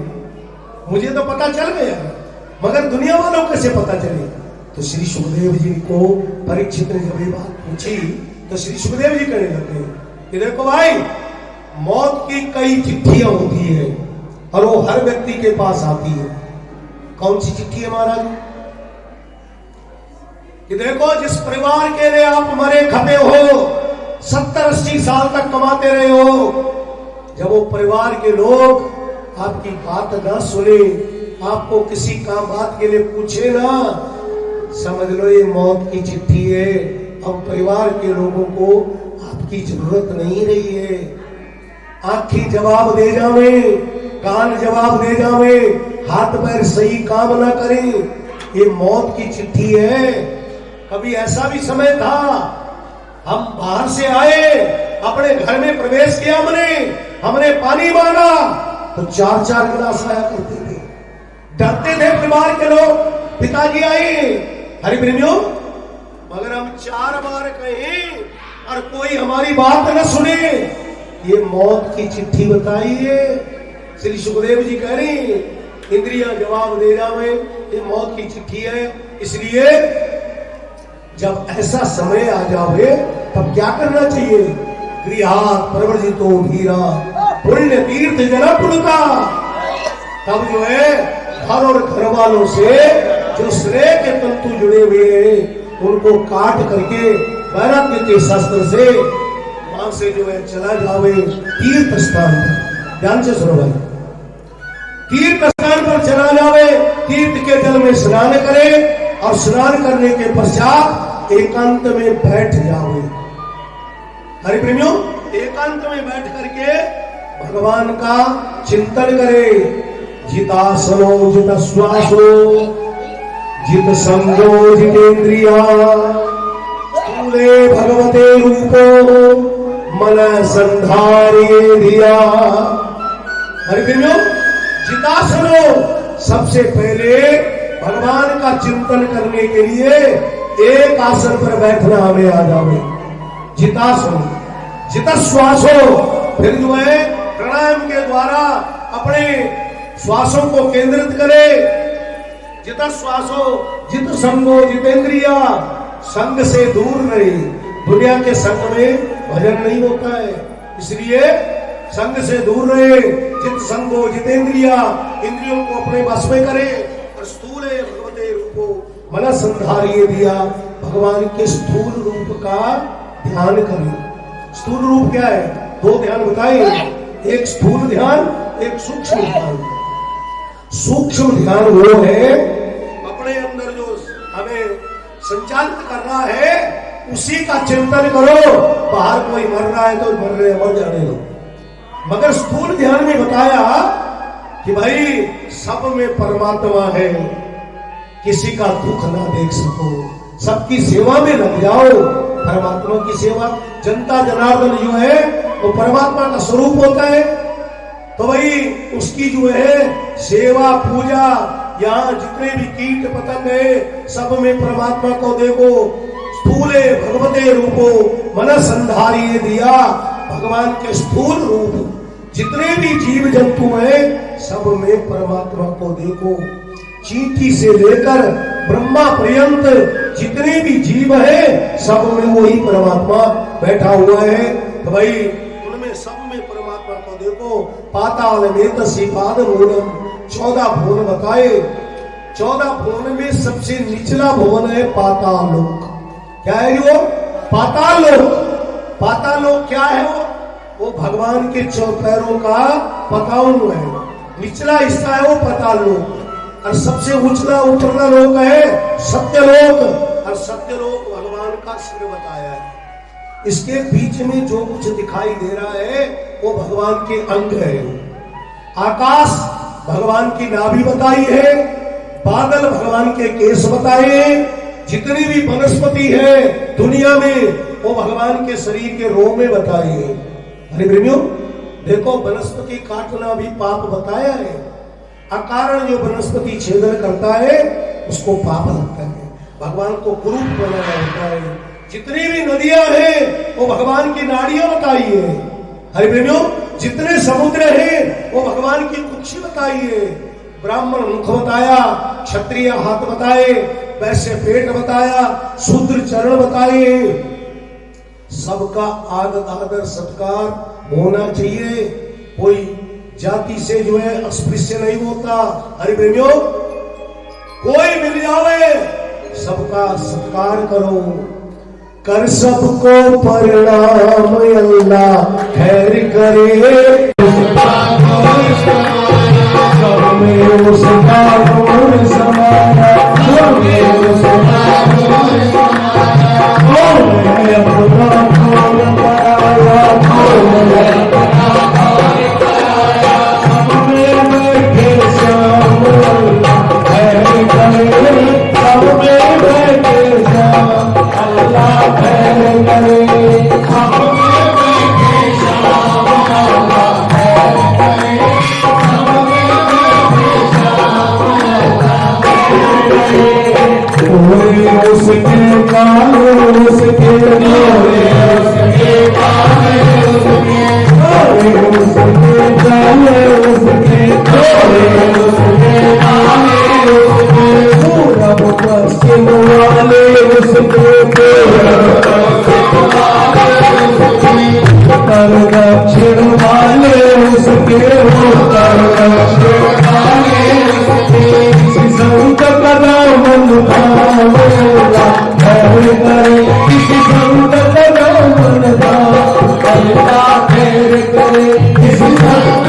मुझे तो पता चल गया, मगर दुनिया वालों को कैसे पता चले? तो श्री सुखदेव जी को परीक्षित ने जब ये बात पूछी तो श्री सुखदेव जी कहने लगे कि देखो भाई, मौत की कई चिट्ठियां होती है और वो हर व्यक्ति के पास आती है। कौन सी चिट्ठी है महाराज? कि देखो, जिस परिवार के लिए आप मरे खपे हो, 70-80 साल तक कमाते रहे हो, जब वो परिवार के लोग आपकी बात ना सुने, आपको किसी काम बात के लिए पूछे ना, समझ लो ये मौत की चिट्ठी है। अब परिवार के लोगों को आपकी जरूरत नहीं रही है। आंखें जवाब दे जावे, कान जवाब दे जावे, हाथ पैर सही काम ना करें, ये मौत की चिट्ठी है। कभी ऐसा भी समय था, हम बाहर से आए, अपने घर में प्रवेश किया, हमने पानी मांगा तो 4-4 गिलास आया करते थे। डरते थे परिवार के लोग, पिताजी आए, हरि प्रेमियों, मगर हम 4 बार कहें और कोई हमारी बात न सुने, ये मौत की चिट्ठी बताइए। श्री सुखदेव जी कह रही, इंद्रियां जवाब दे जावे, ये मौत की चिट्ठी है। इसलिए जब ऐसा समय आ जावे तब क्या करना चाहिए? गृहात् प्रवर्जितो धीरा पुण्य तीर्थ जनपुलका। तब जो है घर और घर वालों से जो श्रेय के तंतु जुड़े हुए हैं उनको काट करके वैराग्य के शस्त्र से वहां से जो है चला जावे तीर्थ स्थान पर। ध्यान से सुनो भाई, तीर्थ स्थान पर चला जावे, तीर्थ के जल में स्नान करे और स्नान करने के पश्चात एकांत में बैठ जावे। हरि प्रेमियों, एकांत में बैठ करके भगवान का चिंतन करे। जितासनो जित श्वासो जित संगो जितेन्द्रिया स्थूले भगवते रूपो मन संधारिये धिया। हरि प्रेमियों, जितासनो, सबसे पहले भगवान का चिंतन करने के लिए एक आसन पर बैठना हमें आ जावे। जितासनो, जित श्वासो, फिर जो है प्राणायाम के द्वारा अपने श्वासों को केंद्रित करे। जित श्वासो जित संगो जितेंद्रिया, संग से दूर रहे। दुनिया के संग में भजन नहीं होता है, इसलिए संग से दूर रहे। जित संगो जितेंद्रिया, इंद्रियों को अपने वश में करे। और स्थूले भगवते रूपो मन संधारिये दिया, भगवान के स्थूल रूप का ध्यान करें। स्थूल रूप क्या है? 2 ध्यान बताए, एक स्थूल ध्यान, एक सूक्ष्म ध्यान। सूक्ष्म ध्यान वो है अपने अंदर जो हमें संचालित कर रहा है उसी का चिंतन करो। बाहर कोई मर रहा है तो मर जाने दो। मगर स्थूल ध्यान में बताया कि भाई सब में परमात्मा है, किसी का दुख ना देख सको, सबकी सेवा में लग जाओ। परमात्मा की सेवा, जनता जनार्दन जो है वो परमात्मा का स्वरूप होता है, तो भाई उसकी जो है सेवा पूजा, यहाँ जितने भी कीट पतंग है सब में परमात्मा को देखो। स्थूले भगवते रूपो मन संधारिये दिया, भगवान के स्थूल रूप जितने भी जीव जंतु हैं सब में परमात्मा को देखो। चींटी से लेकर ब्रह्मा पर्यंत जितने भी जीव हैं सब में वही परमात्मा बैठा हुआ है। तो भाई उनमें सब में परमात्मा को देखो। पाताल में तसीपाद मूलम, 14 भुवन बताए। 14 भुवन में सबसे निचला भुवन है पाताल लोक। क्या है वो? पाताल लोक। पाताल लोक क्या है? वो भगवान के 4 पैरों का पताउन है। निचला हिस्सा है वो पाताल लोक, और सबसे उचला ऊपरला लोक है सत्यलोक, और सत्यलोक भगवान का सिर बताया है। इसके बीच में जो कुछ दिखाई दे रहा है वो भगवान के अंग है। आकाश भगवान की नाभि बताई है, बादल भगवान के केस बताए, जितनी भी वनस्पति है दुनिया में वो भगवान के शरीर के रोम में बताए। अरे प्रेमियों, देखो वनस्पति काटना भी पाप बताया है। अकारण जो वनस्पति छेदन करता है उसको पाप लगता है, भगवान को कुरूप बनाया होता है। जितनी भी नदियां हैं वो भगवान की नाड़ियां बताई है। हरि प्रेमियों, जितने समुद्र हैं वो भगवान की कुक्षी बताई है। ब्राह्मण मुख बताया, क्षत्रिय हाथ बताए, वैश्य पेट बताया, शूद्र चरण बताए। सबका आदर सत्कार होना चाहिए, कोई जाति से जो है अस्पृश्य नहीं होता। हरि प्रेमियों, कोई मिल जावे सबका सत्कार करो, कर सबको परिणाम अल्लाह खैर करे। सब में उसका गुण समाना, सब में उसका गुण समाना। मैं अपना कौन पाया, मैं अपना कौन पाया। सब में बैठे श्याम अल्लाह खैर करे, सब में बैठे श्याम अल्लाह खैर करे। सब में बैठे श्याम अल्लाह खैर करे, सब में बैठे श्याम अल्लाह खैर करे। कोई उसके काले उसके गोरे, उसके काले उसके गोरे, उसके काले उसके गोरे, उसके काले उसके पूरब पश्चिम वाले उसके पूरब पश्चिम वाले उसके उत्तर दक्षिण वाले उसके उत्तर दक्षिण वाले उसके संत कदम भावला खैर करे, किसी संत कदम भावला खैर करे, किसी संत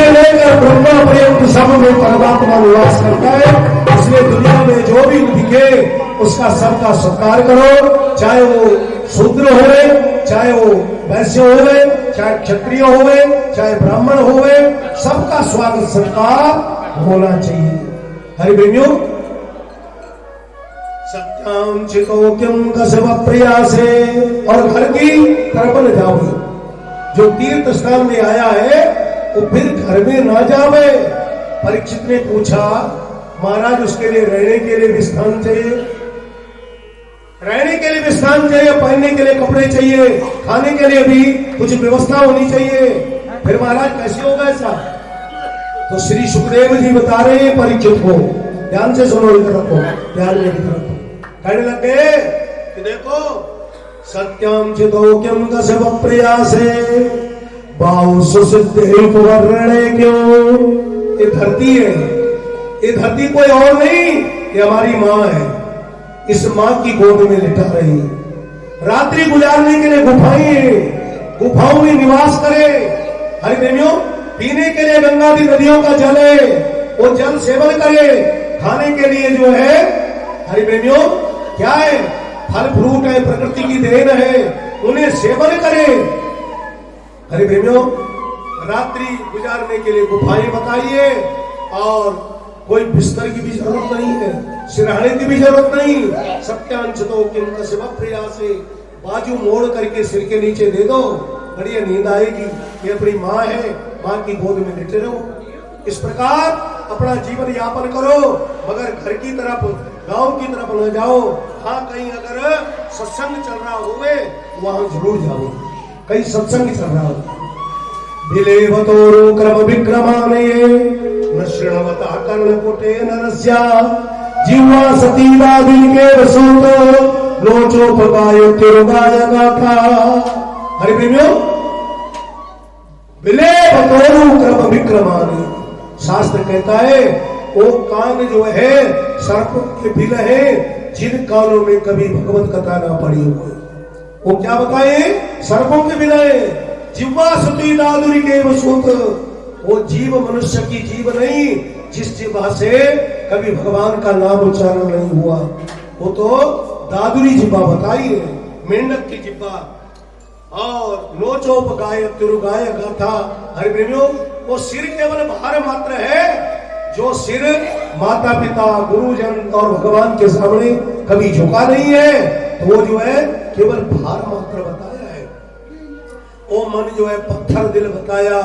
लेकर ब्रह्मा पर्यंत सब में परमात्मा निवास करता है। इसलिए दुनिया में जो भी दिखे उसका सबका सत्कार करो, चाहे वो शूद्र होवे, चाहे वो वैश्य होवे, चाहे क्षत्रिय होवे, चाहे ब्राह्मण होवे, सबका स्वागत सत्कार होना चाहिए। हरि प्रेमियों, सत्याम चितोक्यम कसव प्रयासे, और घर की तरफ न जाओगे। जो तीर्थ स्थान में आया है वो फिर घर में ना जावे। परीक्षित ने पूछा, महाराज उसके लिए रहने के लिए भी स्थान चाहिए, रहने के लिए भी स्थान चाहिए, पहनने के लिए कपड़े चाहिए, खाने के लिए भी कुछ व्यवस्था होनी चाहिए। फिर महाराज कैसे होगा ऐसा? तो श्री सुखदेव जी बता रहे हैं परीक्षित को, ध्यान से सुनो, इधर रखो, ध्यान में इधर रखो। कहने लगे कि देखो, सत्यम चितोक्यम कसव प्रयासे बाहु सुसिद्धि वर्णे क्यों। ये धरती है, ये धरती कोई और नहीं, ये हमारी माँ है। इस माँ की गोद में लिटा रही, रात्रि गुजारने के लिए गुफाओं में निवास करे। हरि प्रेमियों, पीने के लिए गंगा दी नदियों का जल है, वो जल सेवन करे। खाने के लिए जो है हरि प्रेमियों क्या है, फल फ्रूट है, प्रकृति की देन है, उन्हें सेवन करे। हरि प्रेमियों, रात्रि गुजारने के लिए गुफाएं बताइए, और कोई बिस्तर की भी जरूरत नहीं है, सिरहाने की भी जरूरत नहीं। सत्यांशतो किम कसव प्रयासे, बाजू मोड़ करके सिर के नीचे दे दो, बढ़िया नींद आएगी। ये अपनी माँ है, माँ की गोद में लेटे रहो। इस प्रकार अपना जीवन यापन करो, मगर घर की तरफ, गांव की तरफ न जाओ। हाँ, कहीं अगर सत्संग चल रहा होवे वहां जरूर जाओ, कहीं सत्संग चल रहा हो। बिलेवतोरु क्रम विक्रमाने न श्रृणवता कर्णपुटे नरस्या जीवा सतीला दिलके वसूत लोचोपगाय तिरुगाय गाथा। हरि प्रेमियों, बिलेवतोरु क्रम विक्रमाने, शास्त्र कहता है वो कान जो है सर्प के बिल है, जिन कानों में कभी भगवत कथा ना पड़ी हो। वो क्या बताए, सर्पों के बिल है। जिह्वा सुती दादुरी के वसूत, वो जीव मनुष्य की जीव नहीं जिस जिह्वा से कभी भगवान का नाम उच्चारण नहीं हुआ, वो तो दादुरी जिह्वा बताई है, मेंढक की जिह्वा। और लोचोप गाय तिरुगाय गाथा। हरि प्रेमियों, वो सिर केवल भार मात्र है, जो सिर माता पिता गुरुजन और भगवान के सामने कभी झुका नहीं है, तो वो जो है केवल भार मात्र बताया है। वो मन जो है पत्थर दिल बताया,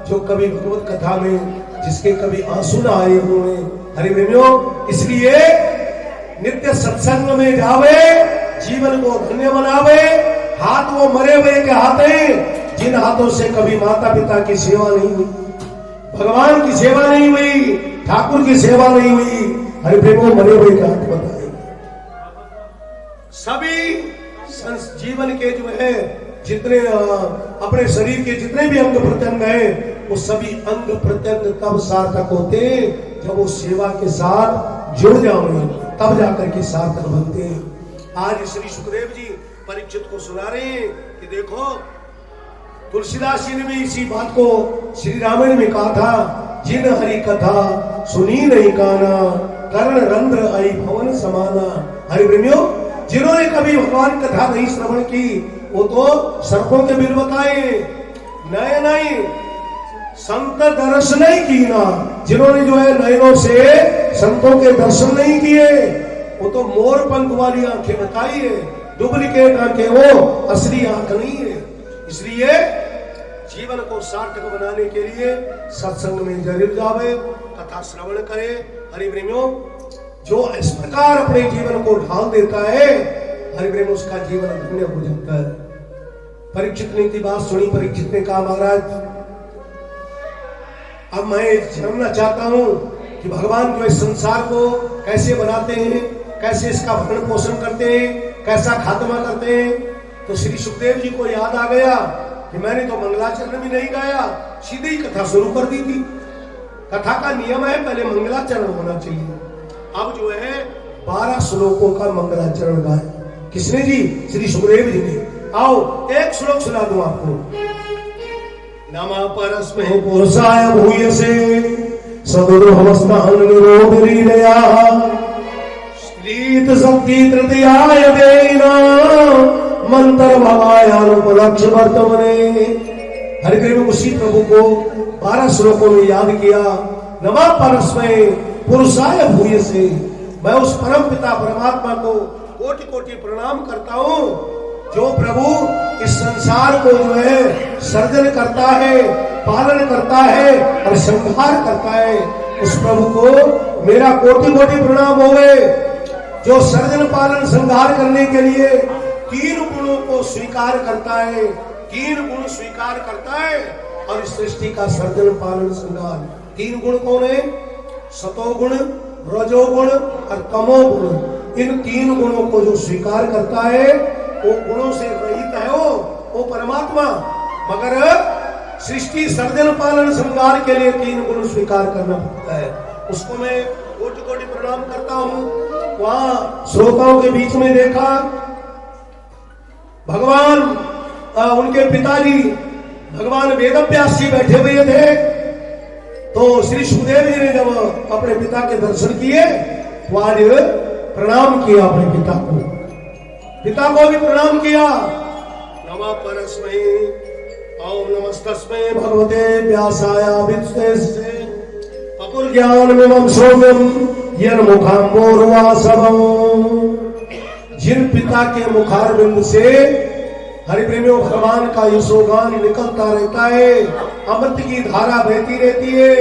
जो कभी भगवत कथा में जिसके कभी आंसू न आए उन्होंने। हरि प्रेमियों, इसलिए नित्य सत्संग में जावे, जीवन को धन्य बनावे। हाथ वो मरे हुए के हाथ हैं जिन हाथों से कभी माता पिता की सेवा नहीं हुई, भगवान की सेवा नहीं हुई, ठाकुर की सेवा नहीं हुई। हरि प्रेमियों, मरे हुए के हाथ बताए। सभी जीवन के जो है जितने अपने शरीर के जितने भी अंग प्रत्यंग हैं, वो सभी अंग प्रत्यंग तब सार्थक होते जब वो सेवा के साथ जुड़ जाओगे, तब जाकर के सार्थक बनते हैं। आज श्री सुखदेव जी परीक्षित को सुना रहे हैं कि देखो, तुलसीदास जी ने भी इसी बात को श्री रामायण में कहा था, जिन हरि कथा सुनी नहीं काना, कर्ण रंध्र आई भवन समाना। हरि प्रेमियों, जिन्होंने कभी भगवान कथा नहीं श्रवण की, वो तो सर्पों के बिल बताए, नए नहीं संत दर्शन नहीं की ना। जिन्होंने जो है नयनों से संतों के दर्शन नहीं किए, वो तो मोर पंख वाली आंखें बताई है, डुप्लीकेट आंखें, वो असली आंख नहीं है। इसलिए जीवन को सार्थक बनाने के लिए सत्संग में जरूर जावे, कथा श्रवण करे। हरि प्रेमियों, जो इस प्रकार अपने जीवन को ढाल देता है, हरि प्रेम, उसका जीवन धन्य हो जाता है। परीक्षित ने की बात सुनी। परीक्षित ने कहा, महाराज, अब मैं जानना चाहता हूं कि भगवान जो इस संसार को कैसे बनाते हैं, कैसे इसका भरण पोषण करते हैं, कैसा खात्मा करते हैं। तो श्री सुखदेव जी को याद आ गया कि मैंने तो मंगलाचरण भी नहीं गाया, सीधी कथा शुरू कर दी थी। कथा का नियम है पहले मंगलाचरण होना चाहिए। अब जो है 12 श्लोकों का मंगलाचरण गाया। किसने जी? श्री सुखदेव जी ने। आओ एक श्लोक सुना दूं आपको। नमः परस्मै पुरुषाय भूयसे सदुर्हमस्तान् निरोधलीलया श्रीत शक्ति तृतीयाय देना मंत्र भवायानुपलक्ष्य वर्तमने। हरि प्रेम, उसी प्रभु को 12 श्लोकों में याद किया। नमः परस्मै पुरुषाय भूयसे, मैं उस परम पिता परमात्मा को कोटि कोटि प्रणाम करता हूँ, जो प्रभु इस संसार को जो है सर्जन करता है, पालन करता है और संहार करता है। उस प्रभु को मेरा कोटि कोटि प्रणाम होवे, जो सर्जन पालन संहार करने के लिए 3 गुणों को स्वीकार करता है, 3 गुण स्वीकार करता है और इस सृष्टि का सर्जन पालन संहार। 3 गुण कौन है? सतोगुण, रजोगुण और तमोगुण। इन 3 गुणों को जो स्वीकार करता है, वो गुणों से रहित है वो परमात्मा। मगर सृष्टि सर्जन पालन संहार के लिए 3 गुण स्वीकार करना पड़ता है। उसको मैं कोटि कोटि प्रणाम करता हूँ। वहां श्रोताओं के बीच में देखा, भगवान उनके पिताजी भगवान वेदव्यास जी बैठे हुए थे। तो श्री सुखदेव जी ने जब अपने पिता के दर्शन किए, तो आज प्रणाम किया अपने पिता को भी प्रणाम किया। नमः परस्मै ओम नमस्तस्मै भगवते व्यासाय विद्महे पपुर्ज्ञानमयं सौम्यं यन्मुखाम्बोरुवासवं। जिन पिता के मुखारविंद से हरि प्रेमियों भगवान का यशोगान निकलता रहता है, अमृत की धारा बहती रहती है,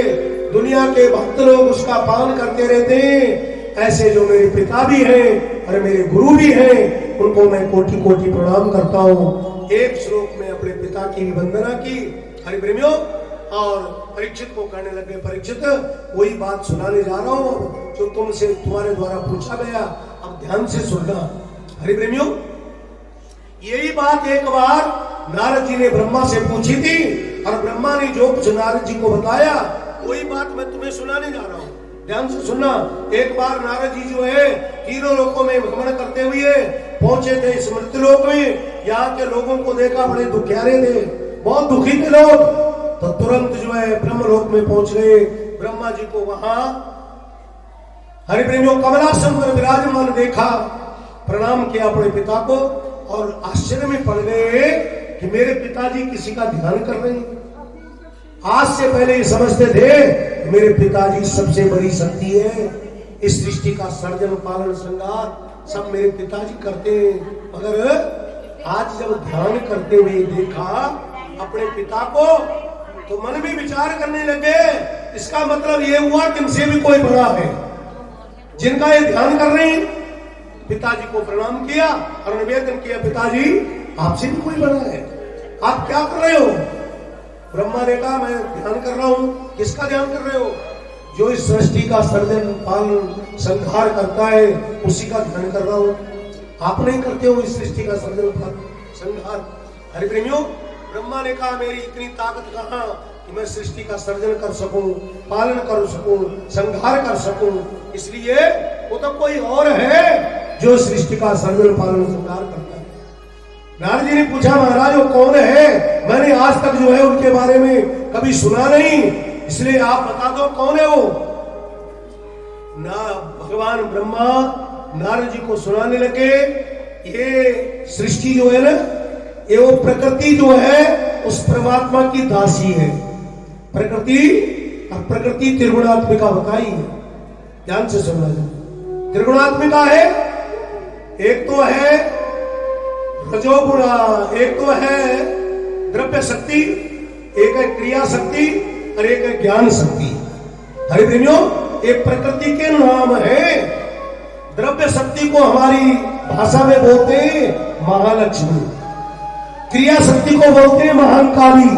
दुनिया के भक्त लोग उसका पान करते रहते हैं, ऐसे जो मेरे पिता भी हैं और मेरे गुरु भी हैं, उनको मैं कोटि कोटि प्रणाम करता हूँ। एक श्लोक में अपने पिता की भी वंदना की। हरि प्रेमियों, और परीक्षित को कहने लगे, परीक्षित वही बात सुनाने जा रहा हूँ जो तुमसे तुम्हारे द्वारा पूछा गया, अब ध्यान से सुनना। हरि प्रेमियों, यही बात एक बार नारद जी ने ब्रह्मा से पूछी थी और ब्रह्मा ने जो कुछ नारद जी को बताया, वही बात मैं तुम्हें सुनाने जा रहा हूँ। ध्यान से सुनना। एक बार नारद जी जो है 3 लोकों में भ्रमण करते हुए पहुंचे थे इस मृत्युलोक में। यहाँ के लोगों को देखा, बड़े दुखियारे थे, बहुत दुखी थे लोग। तो तुरंत जो है ब्रह्मलोक में पहुंच गए। ब्रह्मा जी को वहां हरि प्रेमियों कमलासन पर विराजमान देखा, प्रणाम किया अपने पिता को और आश्चर्य में पड़ गए कि मेरे पिताजी किसी का ध्यान कर रहे हैं। आज से पहले ये समझते थे मेरे पिताजी सबसे बड़ी शक्ति है, इस सृष्टि का सर्जन पालन श्रृंगार सब मेरे पिताजी करते हैं। मगर आज जब ध्यान करते हुए देखा अपने पिता को तो मन में विचार करने लगे, इसका मतलब ये हुआ कि इनसे भी कोई बड़ा है जिनका ये ध्यान कर रहे हैं। पिताजी को प्रणाम किया और निवेदन किया, पिताजी आपसे भी कोई बड़ा है, आप क्या कर रहे हो? ब्रह्मा ने कहा मैं ध्यान कर रहा हूं। किसका ध्यान कर रहे हो? जो इस सृष्टि का सर्जन पालन संहार करता है उसी का ध्यान कर रहा हूं। आप नहीं करते हो इस सृष्टि का सर्जन पालन संहार। हरि प्रेमियों, ब्रह्मा ने कहा मेरी इतनी ताकत कहां कि मैं सृष्टि का सर्जन कर सकूं, पालन कर सकूं, संहार कर सकूं। इसलिए वो तो कोई और है जो सृष्टि का सर्जन पालन संहार करता है। नारद जी ने पूछा महाराज वो कौन है? मैंने आज तक जो है उनके बारे में कभी सुना नहीं, इसलिए आप बता दो कौन है वो। ना भगवान ब्रह्मा नारद जी को सुनाने लगे, ये सृष्टि जो है ना, ये वो प्रकृति जो है उस परमात्मा की दासी है। प्रकृति और प्रकृति त्रिगुणात्मिका बताई है, ध्यान से सुनना चाहिए। त्रिगुणात्मिका है, एक तो है रजोगुणा, एक तो है द्रव्य शक्ति, एक है क्रिया शक्ति और एक है ज्ञान शक्ति। हरि प्रेमियों, एक प्रकृति के नाम है। द्रव्य शक्ति को हमारी भाषा में बोलते हैं महालक्ष्मी, क्रिया शक्ति को बोलते हैं महाकाली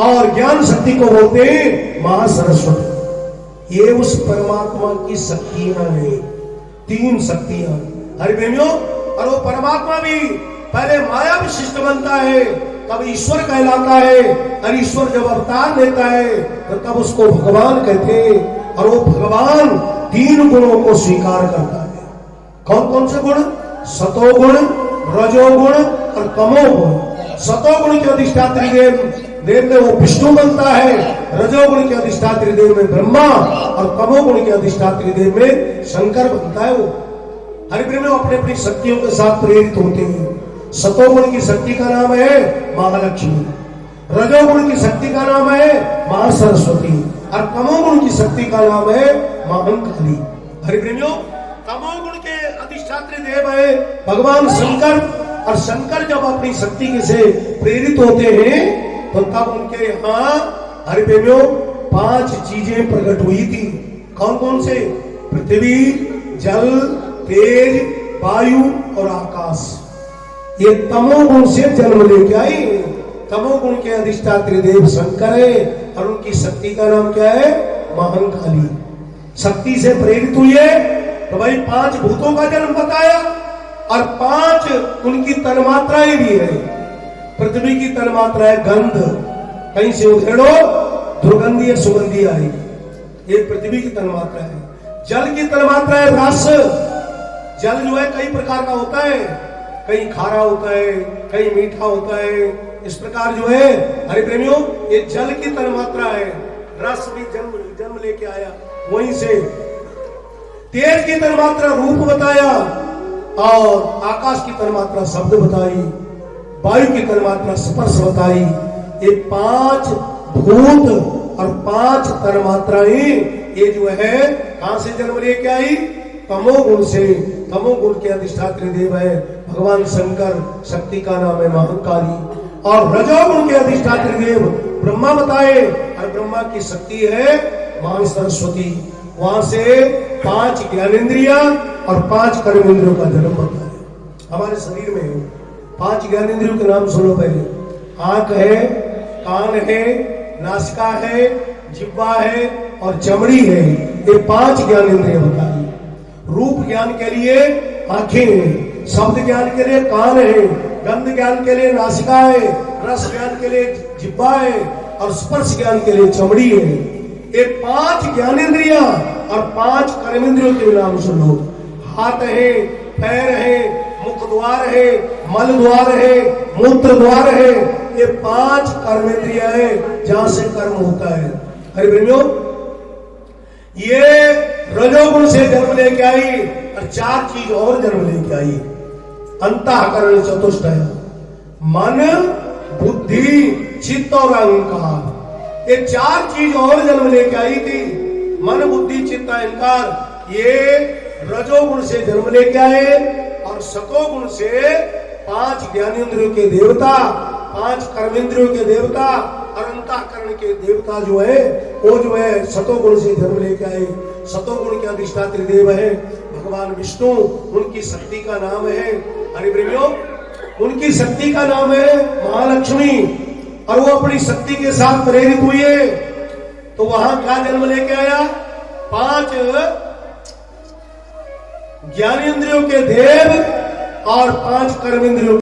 और ज्ञान शक्ति को बोलते हैं महासरस्वती। ये उस परमात्मा की शक्तियां हैं, तीन शक्तियां। हरि प्रेमियों, और वो परमात्मा भी पहले माया विशिष्ट बनता है, तब ईश्वर कहलाता है, और ईश्वर जब अवतार लेता है तो तब उसको भगवान कहते हैं। और वो भगवान तीन गुणों को स्वीकार करता है। कौन कौन से गुण? सतोगुण, रजोगुण और तमोगुण। सतोगुण के अधिष्ठात्री देव में वो विष्णु बनता है, रजोगुण के अधिष्ठात्री देव में ब्रह्मा और तमोगुण के अधिष्ठात्री देव में शंकर बनता है। वो हरि प्रेम में अपने अपनी शक्तियों के साथ प्रेरित होते हैं। सतोगुण की शक्ति का नाम है महालक्ष्मी, रजोगुण की शक्ति का नाम है महासरस्वती और तमोगुण की शक्ति का नाम है महाकाली। हरि प्रेमियों, तमोगुण के अधिष्ठात्री देव है भगवान शंकर, और शंकर जब अपनी शक्ति से प्रेरित होते हैं तो तब उनके यहाँ हरि प्रेमियों 5 चीजें प्रकट हुई थी। कौन कौन से? पृथ्वी, जल, तेज, वायु और आकाश। ये तमोगुण से जन्म लेके आई। तमोगुण के अधिष्ठात्री देव शंकर है और उनकी शक्ति का नाम क्या है? महाकाली। शक्ति से प्रेरित हुई है तो भाई 5 भूतों का जन्म बताया और 5 उनकी तन्मात्राएं भी है। पृथ्वी की तन्मात्रा है गंध, कहीं से उधेड़ो दुर्गंधी या सुगंधी आएगी, ये पृथ्वी की तन्मात्रा है। जल की तन्मात्रा है रस। जल जो है कई प्रकार का होता है, कहीं खारा होता है, कहीं मीठा होता है। इस प्रकार जो है हरि प्रेमियों, ये जल की तन्मात्रा है। रस भी जन्म लेके आया वहीं से। तेज की तन्मात्रा रूप बताया और आकाश की तन्मात्रा शब्द बताई, वायु की तन्मात्रा स्पर्श बताई। ये 5 भूत और 5 तन्मात्राएं ये जो है कहां से जन्म लेके आई? तमोगुण से। तमोगुण के अधिष्ठात्री देव है भगवान शंकर, शक्ति का नाम है महाकाली। और रजोगुण के अधिष्ठात्री देव ब्रह्मा बताए और ब्रह्मा की शक्ति है महासरस्वती। वहां से 5 ज्ञानेंद्रियां और 5 कर्मेंद्रियों का जन्म होता है हमारे शरीर में। 5 ज्ञानेंद्रियों के नाम सुनो पहले। आंख है, कान है, नासिका है, जिह्वा है और चमड़ी है। ये 5 ज्ञानेंद्रियां बताई। रूप ज्ञान के लिए आंखें हैं, शब्द ज्ञान के लिए कान है, गंध ज्ञान के लिए नासिका है, रस ज्ञान के लिए जिह्वा है और स्पर्श ज्ञान के लिए चमड़ी है। ये 5 ज्ञानेंद्रियां और 5 कर्मेंद्रियों के नाम सुनो। हाथ है, पैर है, मुख द्वार है, मल द्वार है, मूत्र द्वार है। ये 5 कर्मेंद्रियां है जहां से कर्म होता है। हरि प्रेमियों, ये रजोगुण से जन्म लेके आई और 4 चीज और जन्म लेके आई। अंतःकरण चतुष्टय, मन, बुद्धि, चित्त और अहंकार। ये 4 चीज और जन्म लेके आई थी। मन बुद्धि चित्त अहंकार ये रजोगुण से जन्म लेके आए और सतोगुण से 5 ज्ञानेंद्रियों के देवता, 5 कर्मेंद्रियों के देवता और अंतःकरण के देवता जो है वो जो है सतोगुण से जन्म लेके आए। सतोगुण के अधिष्ठात्री देव है भगवान विष्णु, उनकी शक्ति का नाम है हरिप्रेमियों, उनकी शक्ति का नाम है महालक्ष्मी और वो अपनी शक्ति के साथ प्रेरित हुई है। तो वहां क्या जन्म लेके आया? 5 ज्ञानेंद्रियों के देव और 5 कर्मेंद्रियों